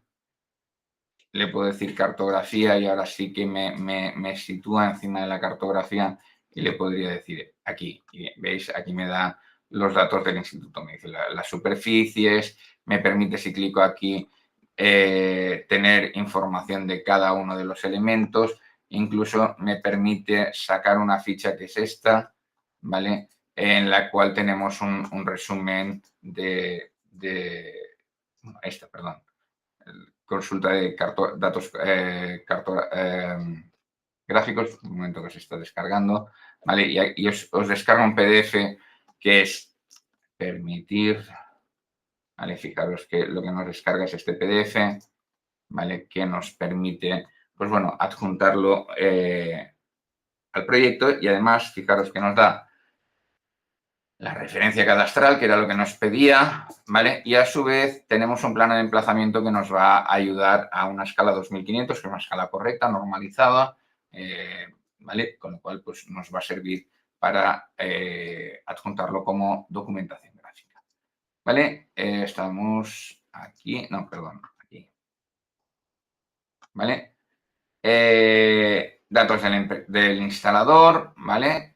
le puedo decir cartografía y ahora sí que me sitúa encima de la cartografía y le podría decir aquí, y veis, aquí me da los datos del instituto, me dice las superficies, me permite, si clico aquí, tener información de cada uno de los elementos, incluso me permite sacar una ficha que es esta, ¿vale? En la cual tenemos un resumen de esta, perdón, consulta de datos gráficos, un momento que se está descargando, ¿vale? Y os descarga un PDF que es permitir, ¿vale? Fijaros que lo que nos descarga es este PDF, ¿vale? Que nos permite, pues bueno, adjuntarlo al proyecto y además, fijaros que nos da la referencia cadastral, que era lo que nos pedía, ¿vale? Y a su vez tenemos un plano de emplazamiento que nos va a ayudar a una escala 2500, que es una escala correcta, normalizada, ¿vale? Con lo cual, pues nos va a servir para adjuntarlo como documentación gráfica, ¿vale? Estamos aquí, no, perdón, aquí, ¿vale? Datos del instalador, ¿vale?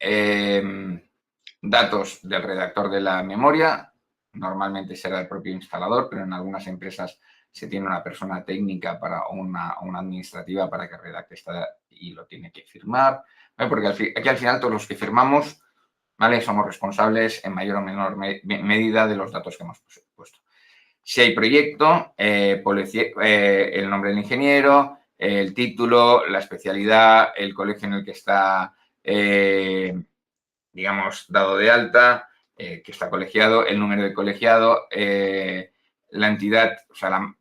Datos del redactor de la memoria, normalmente será el propio instalador, pero en algunas empresas se tiene una persona técnica para una administrativa para que redacte esta y lo tiene que firmar, ¿vale? Porque aquí al final todos los que firmamos, ¿vale? Somos responsables en mayor o menor medida de los datos que hemos puesto. Si hay proyecto, el nombre del ingeniero, el título, la especialidad, el colegio en el que está, digamos, dado de alta, que está colegiado, el número de colegiado, la entidad, o sea,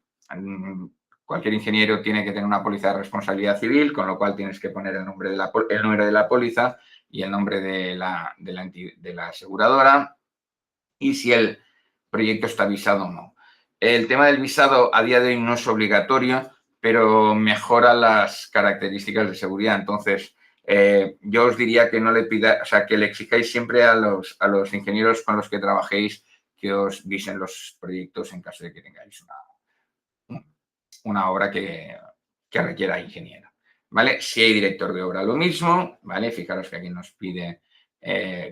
cualquier ingeniero tiene que tener una póliza de responsabilidad civil, con lo cual tienes que poner el número de la póliza y el nombre de la aseguradora y si el proyecto está visado o no. El tema del visado a día de hoy no es obligatorio, pero mejora las características de seguridad. Entonces, yo os diría que no le pida, o sea, que le exijáis siempre a los ingenieros con los que trabajéis que os visen los proyectos en caso de que tengáis una obra que requiera ingeniero, ¿vale? Si hay director de obra, lo mismo, ¿vale? Fijaros que aquí nos pide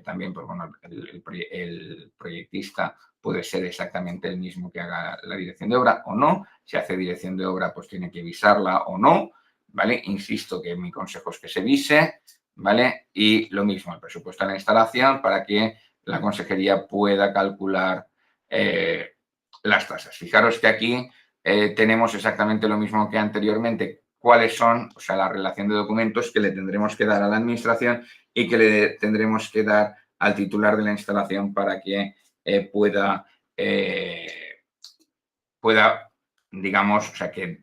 también, pues bueno, el proyectista puede ser exactamente el mismo que haga la dirección de obra o no. Si hace dirección de obra, pues tiene que visarla o no, ¿vale? Insisto que mi consejo es que se vise, ¿vale? Y lo mismo, el presupuesto de la instalación para que la consejería pueda calcular las tasas. Fijaros que aquí tenemos exactamente lo mismo que anteriormente cuáles son, o sea, la relación de documentos que le tendremos que dar a la administración y que le tendremos que dar al titular de la instalación para que pueda, digamos, o sea, que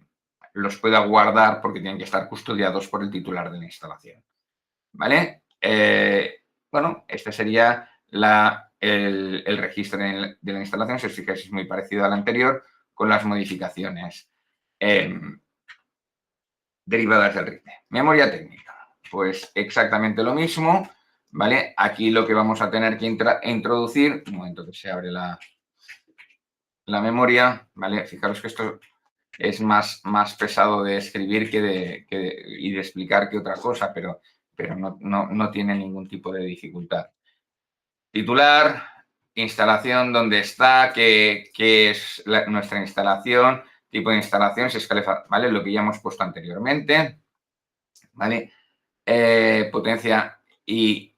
los pueda guardar porque tienen que estar custodiados por el titular de la instalación. ¿Vale? Bueno, este sería el registro de la instalación. Si os fijáis, es muy parecido al anterior con las modificaciones derivadas del RITE. Memoria técnica. Pues exactamente lo mismo, ¿vale? Aquí lo que vamos a tener que introducir, un momento que se abre la memoria, ¿vale? Fijaros que esto es más pesado de escribir y de explicar que otra cosa, pero no tiene ningún tipo de dificultad. Titular, instalación, dónde está, qué es nuestra instalación, tipo de instalación, si es calefacción, ¿vale? Lo que ya hemos puesto anteriormente, ¿vale? Potencia y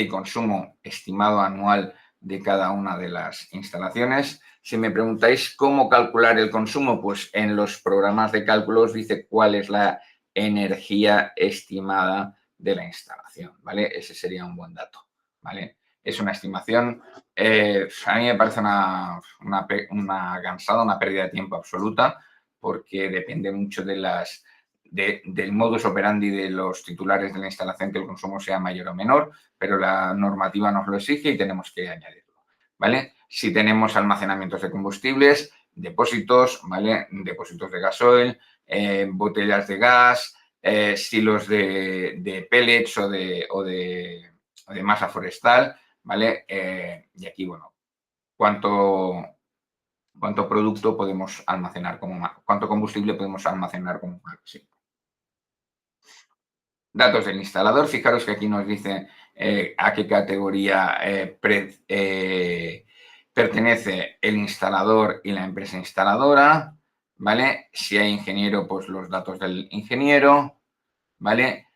consumo estimado anual de cada una de las instalaciones. Si me preguntáis cómo calcular el consumo, pues en los programas de cálculo os dice cuál es la energía estimada de la instalación, ¿vale? Ese sería un buen dato, ¿vale? Es una estimación, a mí me parece una cansada, una pérdida de tiempo absoluta, porque depende mucho del modus operandi de los titulares de la instalación que el consumo sea mayor o menor, pero la normativa nos lo exige y tenemos que añadirlo, ¿vale? Si tenemos almacenamientos de combustibles, depósitos, ¿vale? Depósitos de gasoil, botellas de gas, silos de pellets o de masa forestal, ¿vale? Y aquí, bueno, cuánto producto podemos almacenar cuánto combustible podemos almacenar como máximo. Datos del instalador, fijaros que aquí nos dice a qué categoría pertenece el instalador y la empresa instaladora, ¿vale? Si hay ingeniero, pues los datos del ingeniero, ¿vale?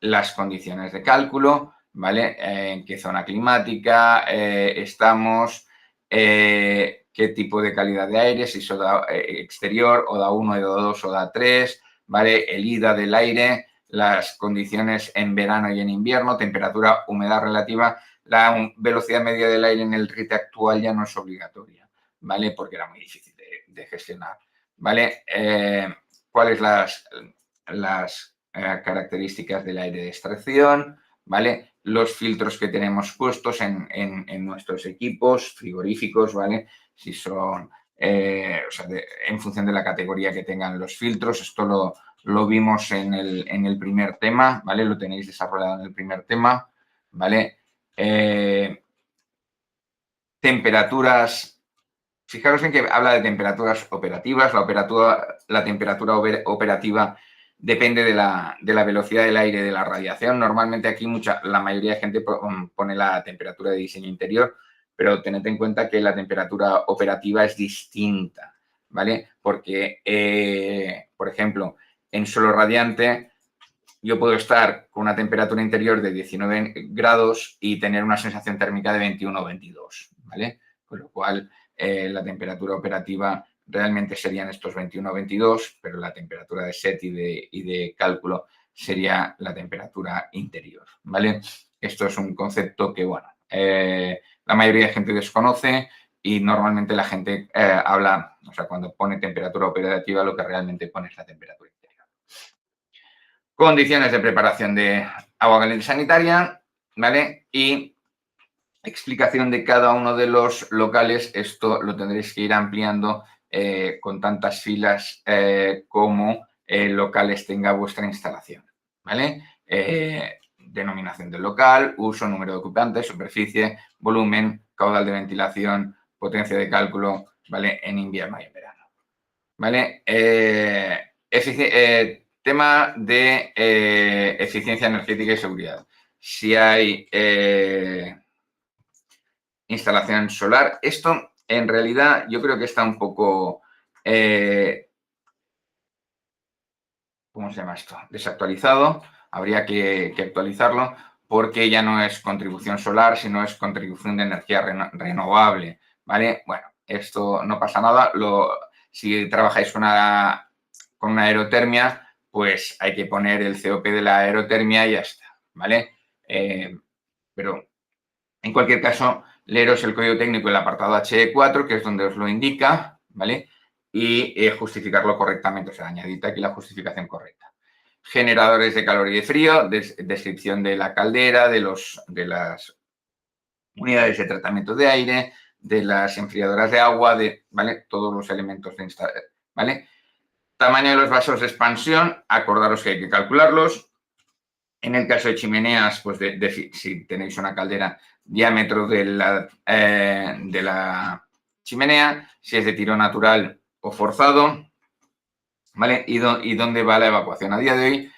Las condiciones de cálculo, ¿vale? En qué zona climática estamos, qué tipo de calidad de aire, si es exterior, ODA 1, ODA 2, ODA 3, ¿vale? El IDA del aire, las condiciones en verano y en invierno, temperatura, humedad relativa, la velocidad media del aire en el RITE actual ya no es obligatoria, ¿vale? Porque era muy difícil de gestionar, ¿vale? ¿Cuáles las características del aire de extracción, ¿vale? Los filtros que tenemos puestos en nuestros equipos frigoríficos, ¿vale? Si son, en función de la categoría que tengan los filtros, esto lo vimos en el primer tema, ¿vale? Lo tenéis desarrollado en el primer tema, ¿vale? Temperaturas. Fijaros en que habla de temperaturas operativas. La temperatura operativa depende de la velocidad del aire, de la radiación. Normalmente aquí la mayoría de gente pone la temperatura de diseño interior, pero tened en cuenta que la temperatura operativa es distinta, ¿vale? Porque, por ejemplo, en suelo radiante yo puedo estar con una temperatura interior de 19 grados y tener una sensación térmica de 21 o 22, ¿vale? Con lo cual, la temperatura operativa realmente serían estos 21 o 22, pero la temperatura de set y de cálculo sería la temperatura interior, ¿vale? Esto es un concepto que, bueno, la mayoría de gente desconoce y normalmente la gente habla, o sea, cuando pone temperatura operativa, lo que realmente pone es la temperatura interior. Condiciones de preparación de agua caliente sanitaria, ¿vale? Y explicación de cada uno de los locales. Esto lo tendréis que ir ampliando con tantas filas como locales tenga vuestra instalación, ¿vale? Denominación del local, uso, número de ocupantes, superficie, volumen, caudal de ventilación, potencia de cálculo, ¿vale? En invierno y en verano, ¿vale? Tema de eficiencia energética y seguridad. Si hay instalación solar, esto en realidad yo creo que está un poco, ¿cómo se llama esto? Desactualizado. Habría que actualizarlo porque ya no es contribución solar, sino es contribución de energía renovable, ¿vale? Bueno, esto no pasa nada. Si trabajáis con una aerotermia, pues hay que poner el COP de la aerotermia y ya está, ¿vale? Pero en cualquier caso, leeros el código técnico en el apartado HE4, que es donde os lo indica, ¿vale? Y justificarlo correctamente, o sea, añadid aquí la justificación correcta. Generadores de calor y de frío, descripción de la caldera, de las unidades de tratamiento de aire, de las enfriadoras de agua, ¿vale? Todos los elementos de instalación, ¿vale? Tamaño de los vasos de expansión, acordaros que hay que calcularlos. En el caso de chimeneas, pues si tenéis una caldera, diámetro de la chimenea, si es de tiro natural o forzado, ¿vale? Y dónde va la evacuación. A día de hoy,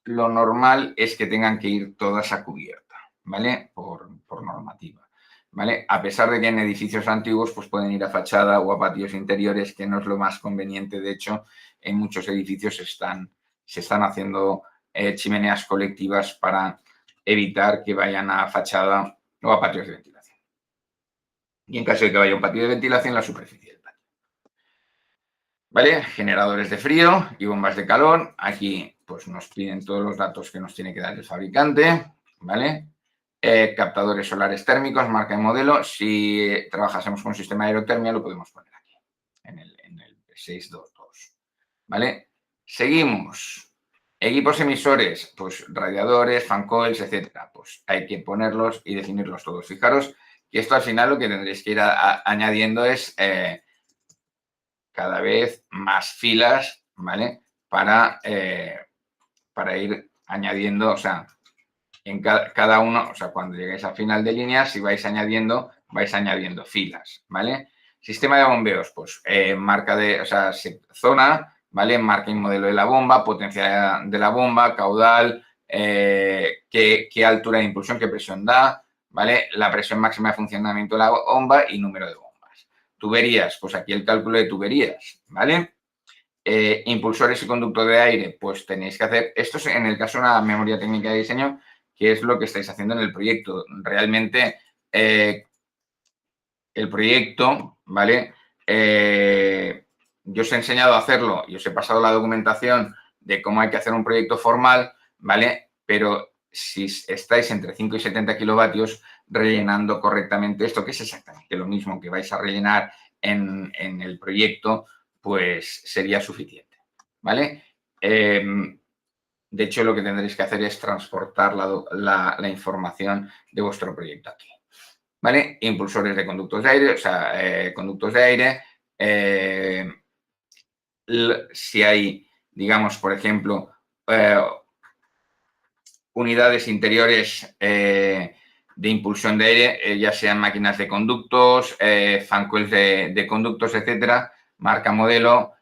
lo normal es que tengan que ir todas a cubierta, ¿vale? Por normativa, ¿vale? A pesar de que en edificios antiguos pues pueden ir a fachada o a patios interiores, que no es lo más conveniente. De hecho, en muchos edificios se están haciendo chimeneas colectivas para evitar que vayan a fachada o a patios de ventilación. Y en caso de que vaya a un patio de ventilación, la superficie del patio. ¿Vale? Generadores de frío y bombas de calor. Aquí pues nos piden todos los datos que nos tiene que dar el fabricante, ¿vale? Captadores solares térmicos, marca y modelo. Si trabajásemos con un sistema de aerotermia, lo podemos poner aquí, en el 622, ¿vale? Seguimos. Equipos emisores, pues radiadores, fan coils, etcétera. Pues hay que ponerlos y definirlos todos. Fijaros que esto al final lo que tendréis que ir añadiendo es cada vez más filas, ¿vale? Para ir añadiendo, o sea, en cada uno, o sea, cuando lleguéis a final de línea, si vais añadiendo filas, ¿vale? Sistema de bombeos, pues marca o sea, zona, ¿vale? Marca y modelo de la bomba, potencia de la bomba, caudal, qué altura de impulsión, qué presión da, ¿vale? La presión máxima de funcionamiento de la bomba y número de bombas. Tuberías, pues aquí el cálculo de tuberías, ¿vale? Impulsores y conductos de aire, pues tenéis que hacer, esto es en el caso de una memoria técnica de diseño, que es lo que estáis haciendo en el proyecto. Realmente, el proyecto, ¿vale? Yo os he enseñado a hacerlo y os he pasado la documentación de cómo hay que hacer un proyecto formal, ¿vale? Pero si estáis entre 5 y 70 kilovatios, rellenando correctamente esto, que es exactamente lo mismo que vais a rellenar en el proyecto, pues sería suficiente, ¿vale? De hecho, lo que tendréis que hacer es transportar la información de vuestro proyecto aquí, ¿vale? Impulsores de conductos de aire, o sea, conductos de aire. Si hay, digamos, por ejemplo, unidades interiores de impulsión de aire, ya sean máquinas de conductos, fan coils de conductos, etcétera, marca modelo,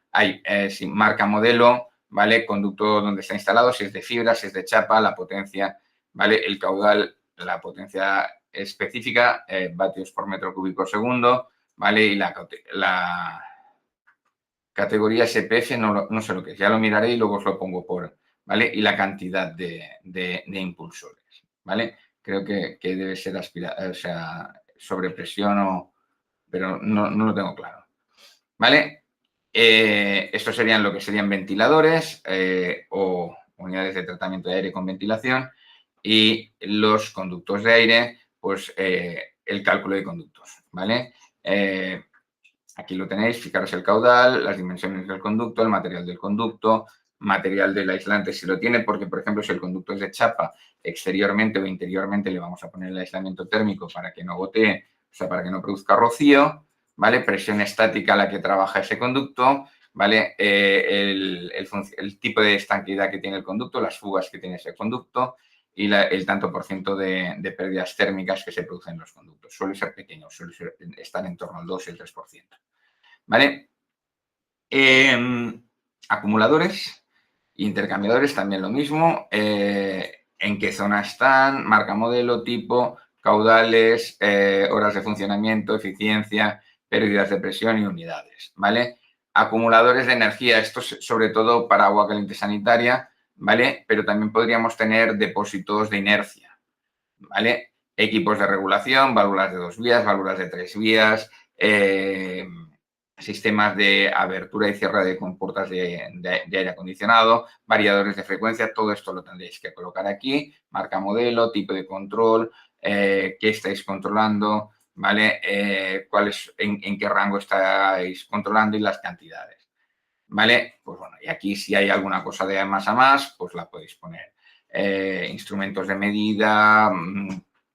marca modelo, ¿vale? Conducto donde está instalado, si es de fibra, si es de chapa, la potencia, ¿vale? El caudal, la potencia específica, vatios por metro cúbico segundo, ¿vale? Y la categoría SPF no sé lo que es, ya lo miraré y luego os lo pongo ¿vale? Y la cantidad de impulsores, ¿vale? Creo que debe ser o sea, sobrepresión pero no lo tengo claro, ¿vale? Estos serían lo que serían ventiladores o unidades de tratamiento de aire con ventilación, y los conductos de aire, pues el cálculo de conductos, ¿vale? Aquí lo tenéis, fijaros el caudal, las dimensiones del conducto, el material del conducto, material del aislante si lo tiene, porque, por ejemplo, si el conducto es de chapa, exteriormente o interiormente le vamos a poner el aislamiento térmico para que no gotee, o sea, para que no produzca rocío, ¿vale? Presión estática a la que trabaja ese conducto, ¿vale? El tipo de estanqueidad que tiene el conducto, las fugas que tiene ese conducto y el tanto por ciento de pérdidas térmicas que se producen en los conductos. Suele ser pequeño, estar en torno al 2 y el 3%. ¿Vale? Acumuladores, intercambiadores, también lo mismo. En qué zona están, marca, modelo, tipo, caudales, horas de funcionamiento, eficiencia, pérdidas de presión y unidades, ¿vale? Acumuladores de energía, esto es sobre todo para agua caliente sanitaria, ¿vale? Pero también podríamos tener depósitos de inercia, ¿vale? Equipos de regulación, válvulas de 2 vías, válvulas de 3 vías, sistemas de abertura y cierre de compuertas de aire acondicionado, variadores de frecuencia, todo esto lo tendréis que colocar aquí, marca modelo, tipo de control, qué estáis controlando, ¿vale? En qué rango estáis controlando y las cantidades, ¿vale? Pues bueno, y aquí si hay alguna cosa de más a más, pues la podéis poner. Instrumentos de medida,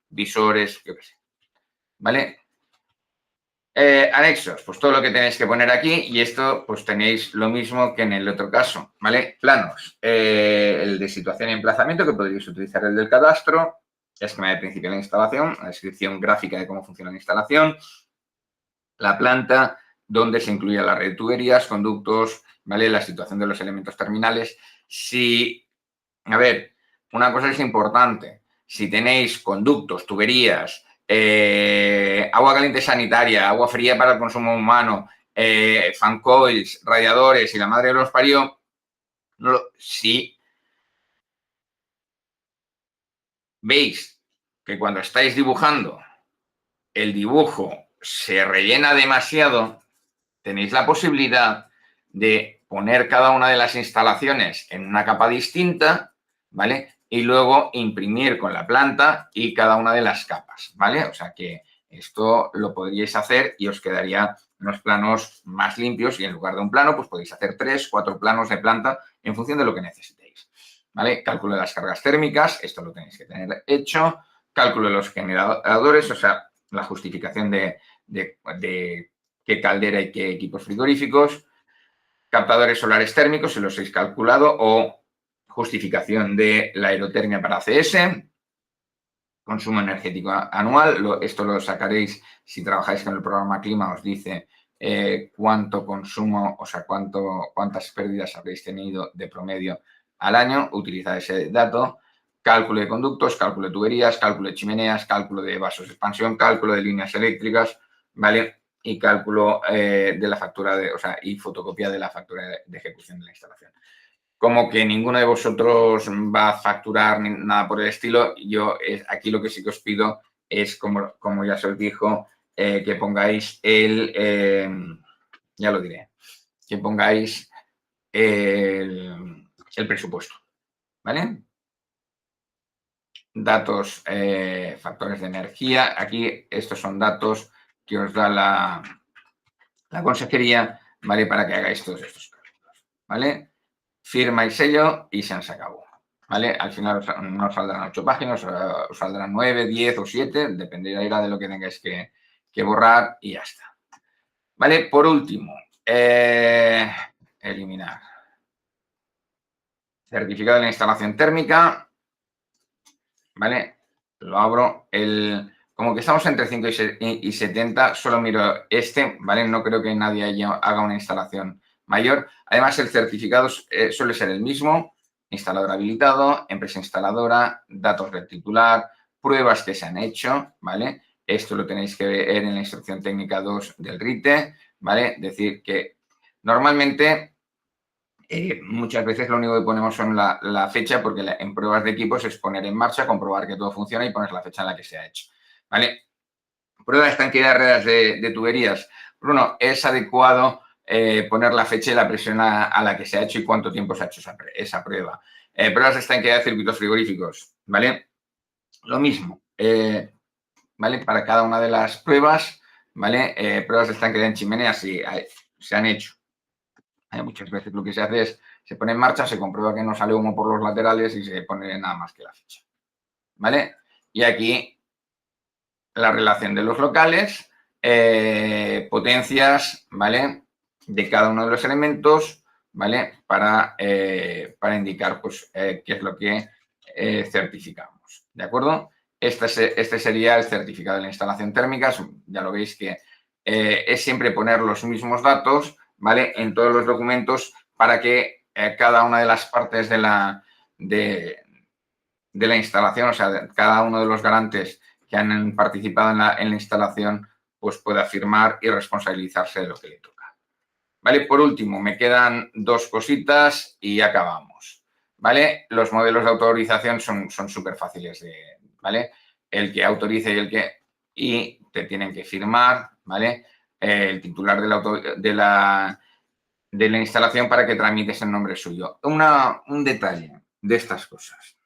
visores, yo qué sé, ¿vale? Anexos, pues todo lo que tenéis que poner aquí y esto pues tenéis lo mismo que en el otro caso, ¿vale? Planos, el de situación y emplazamiento que podríais utilizar el del cadastro, esquema de principio de la instalación, la descripción gráfica de cómo funciona la instalación, la planta, donde se incluye la red de tuberías, conductos, ¿vale? La situación de los elementos terminales. Si, a ver, una cosa es importante, si tenéis conductos, tuberías, agua caliente sanitaria, agua fría para el consumo humano, fan coils, radiadores y la madre los parió, si veis que cuando estáis dibujando el dibujo se rellena demasiado, tenéis la posibilidad de poner cada una de las instalaciones en una capa distinta, ¿vale? Y luego imprimir con la planta y cada una de las capas, ¿vale? O sea que esto lo podríais hacer y os quedaría unos planos más limpios y en lugar de un plano, pues podéis hacer 3, 4 planos de planta en función de lo que necesitéis, ¿vale? Cálculo de las cargas térmicas, esto lo tenéis que tener hecho. Cálculo de los generadores, o sea, la justificación de qué caldera y qué equipos frigoríficos, captadores solares térmicos, si los habéis calculado, o justificación de la aerotermia para ACS, consumo energético anual, esto lo sacaréis si trabajáis con el programa Clima, os dice cuánto consumo, o sea, cuántas pérdidas habréis tenido de promedio al año, utilizad ese dato, cálculo de conductos, cálculo de tuberías, cálculo de chimeneas, cálculo de vasos de expansión, cálculo de líneas eléctricas, ¿vale? Y cálculo de la factura, y fotocopia de la factura de ejecución de la instalación. Como que ninguno de vosotros va a facturar ni nada por el estilo, yo aquí lo que sí que os pido es, como ya se os dijo, que pongáis ya lo diré, que pongáis el presupuesto, ¿vale? Datos, factores de energía. Aquí estos son datos que os da la consejería, ¿vale? Para que hagáis todos estos cálculos, ¿vale? Firma y sello y se acabó, ¿vale? Al final no saldrán 8 páginas, os saldrán 9, 10 o 7, dependerá de lo que tengáis que borrar y ya está. ¿Vale? Por último, eliminar. Certificado de la instalación térmica, ¿vale? Lo abro. Como que estamos entre 5 y 70, solo miro este, ¿vale? No creo que nadie haga una instalación mayor. Además, el certificado suele ser el mismo. Instalador habilitado, empresa instaladora, datos del titular, pruebas que se han hecho, ¿vale? Esto lo tenéis que ver en la instrucción técnica 2 del RITE, ¿vale? Decir que normalmente muchas veces lo único que ponemos son la fecha, porque en pruebas de equipos es poner en marcha, comprobar que todo funciona y poner la fecha en la que se ha hecho, ¿vale? Prueba de estanqueidad de redes de tuberías. Bruno, ¿es adecuado poner la fecha y la presión a la que se ha hecho y cuánto tiempo se ha hecho esa prueba? Pruebas de estanqueidad de circuitos frigoríficos, ¿vale? Lo mismo, ¿vale? Para cada una de las pruebas, ¿vale? Pruebas de estanqueidad en chimeneas sí, se han hecho. Muchas veces lo que se hace es, se pone en marcha, se comprueba que no sale humo por los laterales y se pone nada más que la fecha, ¿vale? Y aquí la relación de los locales, potencias, ¿vale? De cada uno de los elementos, ¿vale? Para indicar, pues, qué es lo que certificamos, ¿de acuerdo? Este sería el certificado de la instalación térmica. Ya lo veis que es siempre poner los mismos datos, ¿vale? En todos los documentos para que cada una de las partes de la instalación, o sea, cada uno de los garantes que han participado en la instalación, pues pueda firmar y responsabilizarse de lo que le toca. ¿Vale? Por último, me quedan 2 cositas y acabamos. ¿Vale? Los modelos de autorización son súper fáciles ¿vale? El que autorice y te tienen que firmar, ¿vale? el titular de la instalación para que tramites en nombre suyo. Un detalle de estas cosas.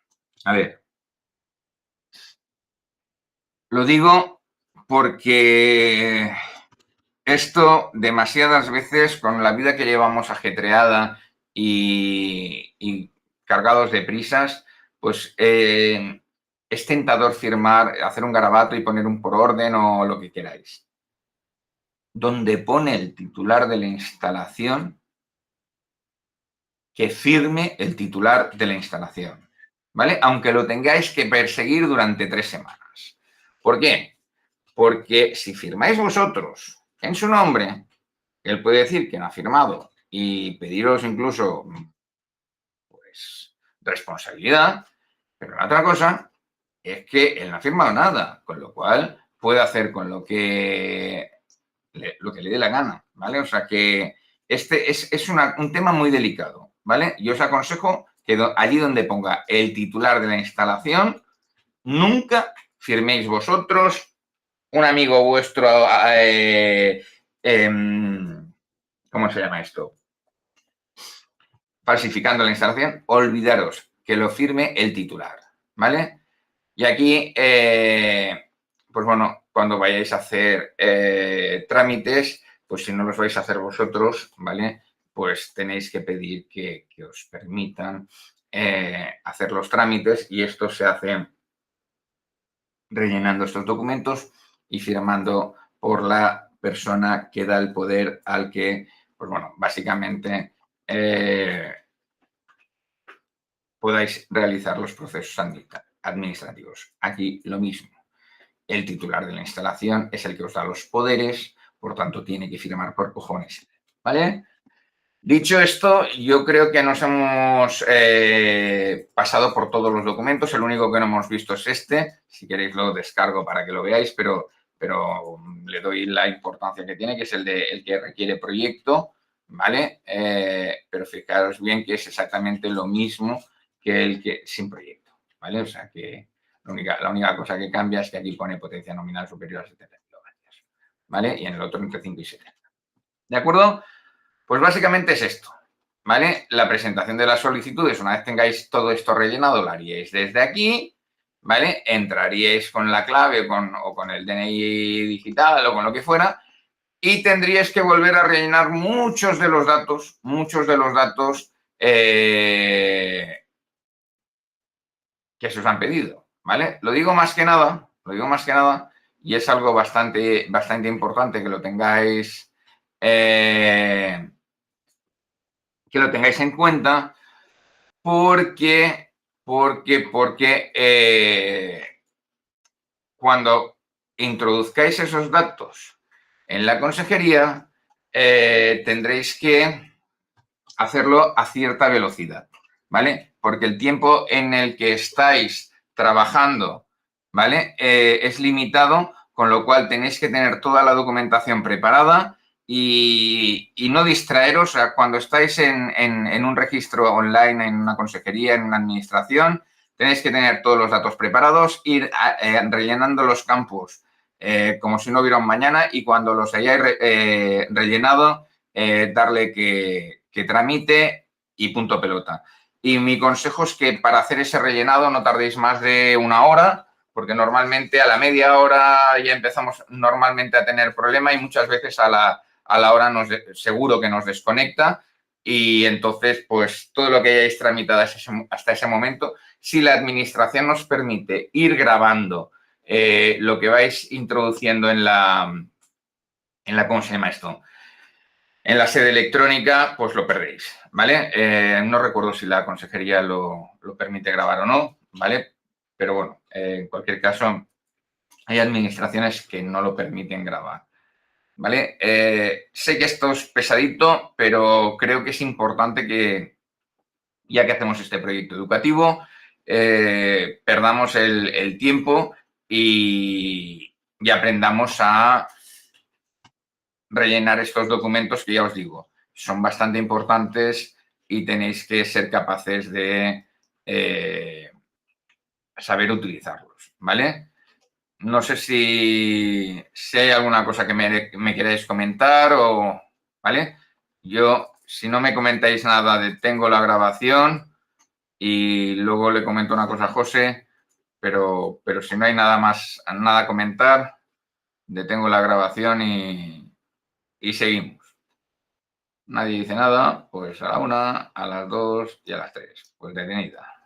A ver, lo digo porque esto demasiadas veces con la vida que llevamos ajetreada y cargados de prisas, pues es tentador firmar, hacer un garabato y poner un por orden o lo que queráis. Donde pone el titular de la instalación, que firme el titular de la instalación, ¿vale? Aunque lo tengáis que perseguir durante 3 semanas. ¿Por qué? Porque si firmáis vosotros en su nombre, él puede decir que no ha firmado y pediros incluso, pues, responsabilidad, pero la otra cosa es que él no ha firmado nada, con lo cual puede hacer con lo que le dé la gana, ¿vale? O sea que este es un tema muy delicado, ¿vale? Yo os aconsejo que allí donde ponga el titular de la instalación, nunca firméis vosotros, un amigo vuestro, ¿cómo se llama esto? Falsificando la instalación, olvidaros que lo firme el titular, ¿vale? Y aquí, pues bueno, cuando vayáis a hacer trámites, pues si no los vais a hacer vosotros, ¿vale? Pues tenéis que pedir que os permitan hacer los trámites y esto se hace rellenando estos documentos y firmando por la persona que da el poder al que, pues bueno, básicamente podáis realizar los procesos administrativos. Aquí lo mismo. El titular de la instalación es el que os da los poderes, por tanto tiene que firmar por cojones, ¿vale? Dicho esto, yo creo que nos hemos pasado por todos los documentos. El único que no hemos visto es este. Si queréis lo descargo para que lo veáis, pero le doy la importancia que tiene, que es el que requiere proyecto, ¿vale? Pero fijaros bien que es exactamente lo mismo que el que sin proyecto, ¿vale? O sea que la única cosa que cambia es que aquí pone potencia nominal superior a 70 kilovatios, ¿vale? Y en el otro entre 5 y 70. ¿De acuerdo? Pues básicamente es esto, ¿vale? La presentación de las solicitudes, una vez tengáis todo esto rellenado, lo haríais desde aquí, ¿vale? Entraríais con la clave o con el DNI digital o con lo que fuera y tendríais que volver a rellenar muchos de los datos que se os han pedido, ¿vale? Lo digo más que nada, y es algo bastante importante que lo tengáis en cuenta porque cuando introduzcáis esos datos en la consejería, tendréis que hacerlo a cierta velocidad, ¿vale? Porque el tiempo en el que estáis trabajando, ¿vale? Es limitado, con lo cual tenéis que tener toda la documentación preparada y no distraeros. O sea, cuando estáis en un registro online, en una consejería, en una administración, tenéis que tener todos los datos preparados, ir rellenando los campos como si no hubiera un mañana y cuando los hayáis rellenado, darle que tramite y punto pelota. Y mi consejo es que para hacer ese rellenado no tardéis más de 1 hora, porque normalmente a la media hora ya empezamos normalmente a tener problema y muchas veces a la hora seguro que nos desconecta y entonces pues todo lo que hayáis tramitado hasta ese momento, si la administración nos permite ir grabando lo que vais introduciendo en la, ¿cómo se llama esto? En la sede electrónica, pues lo perdéis, ¿vale? No recuerdo si la consejería lo permite grabar o no, ¿vale? Pero bueno, en cualquier caso, hay administraciones que no lo permiten grabar, ¿vale? Sé que esto es pesadito, pero creo que es importante que, ya que hacemos este proyecto educativo, perdamos el tiempo y aprendamos a rellenar estos documentos que ya os digo, son bastante importantes y tenéis que ser capaces de saber utilizarlos, ¿vale? No sé si hay alguna cosa que me queráis comentar o, ¿vale? Yo, si no me comentáis nada, detengo la grabación y luego le comento una cosa a José, pero si no hay nada más, nada a comentar, detengo la grabación y seguimos. Nadie dice nada, pues a la 1, a las 2 y a las 3. Pues detenida.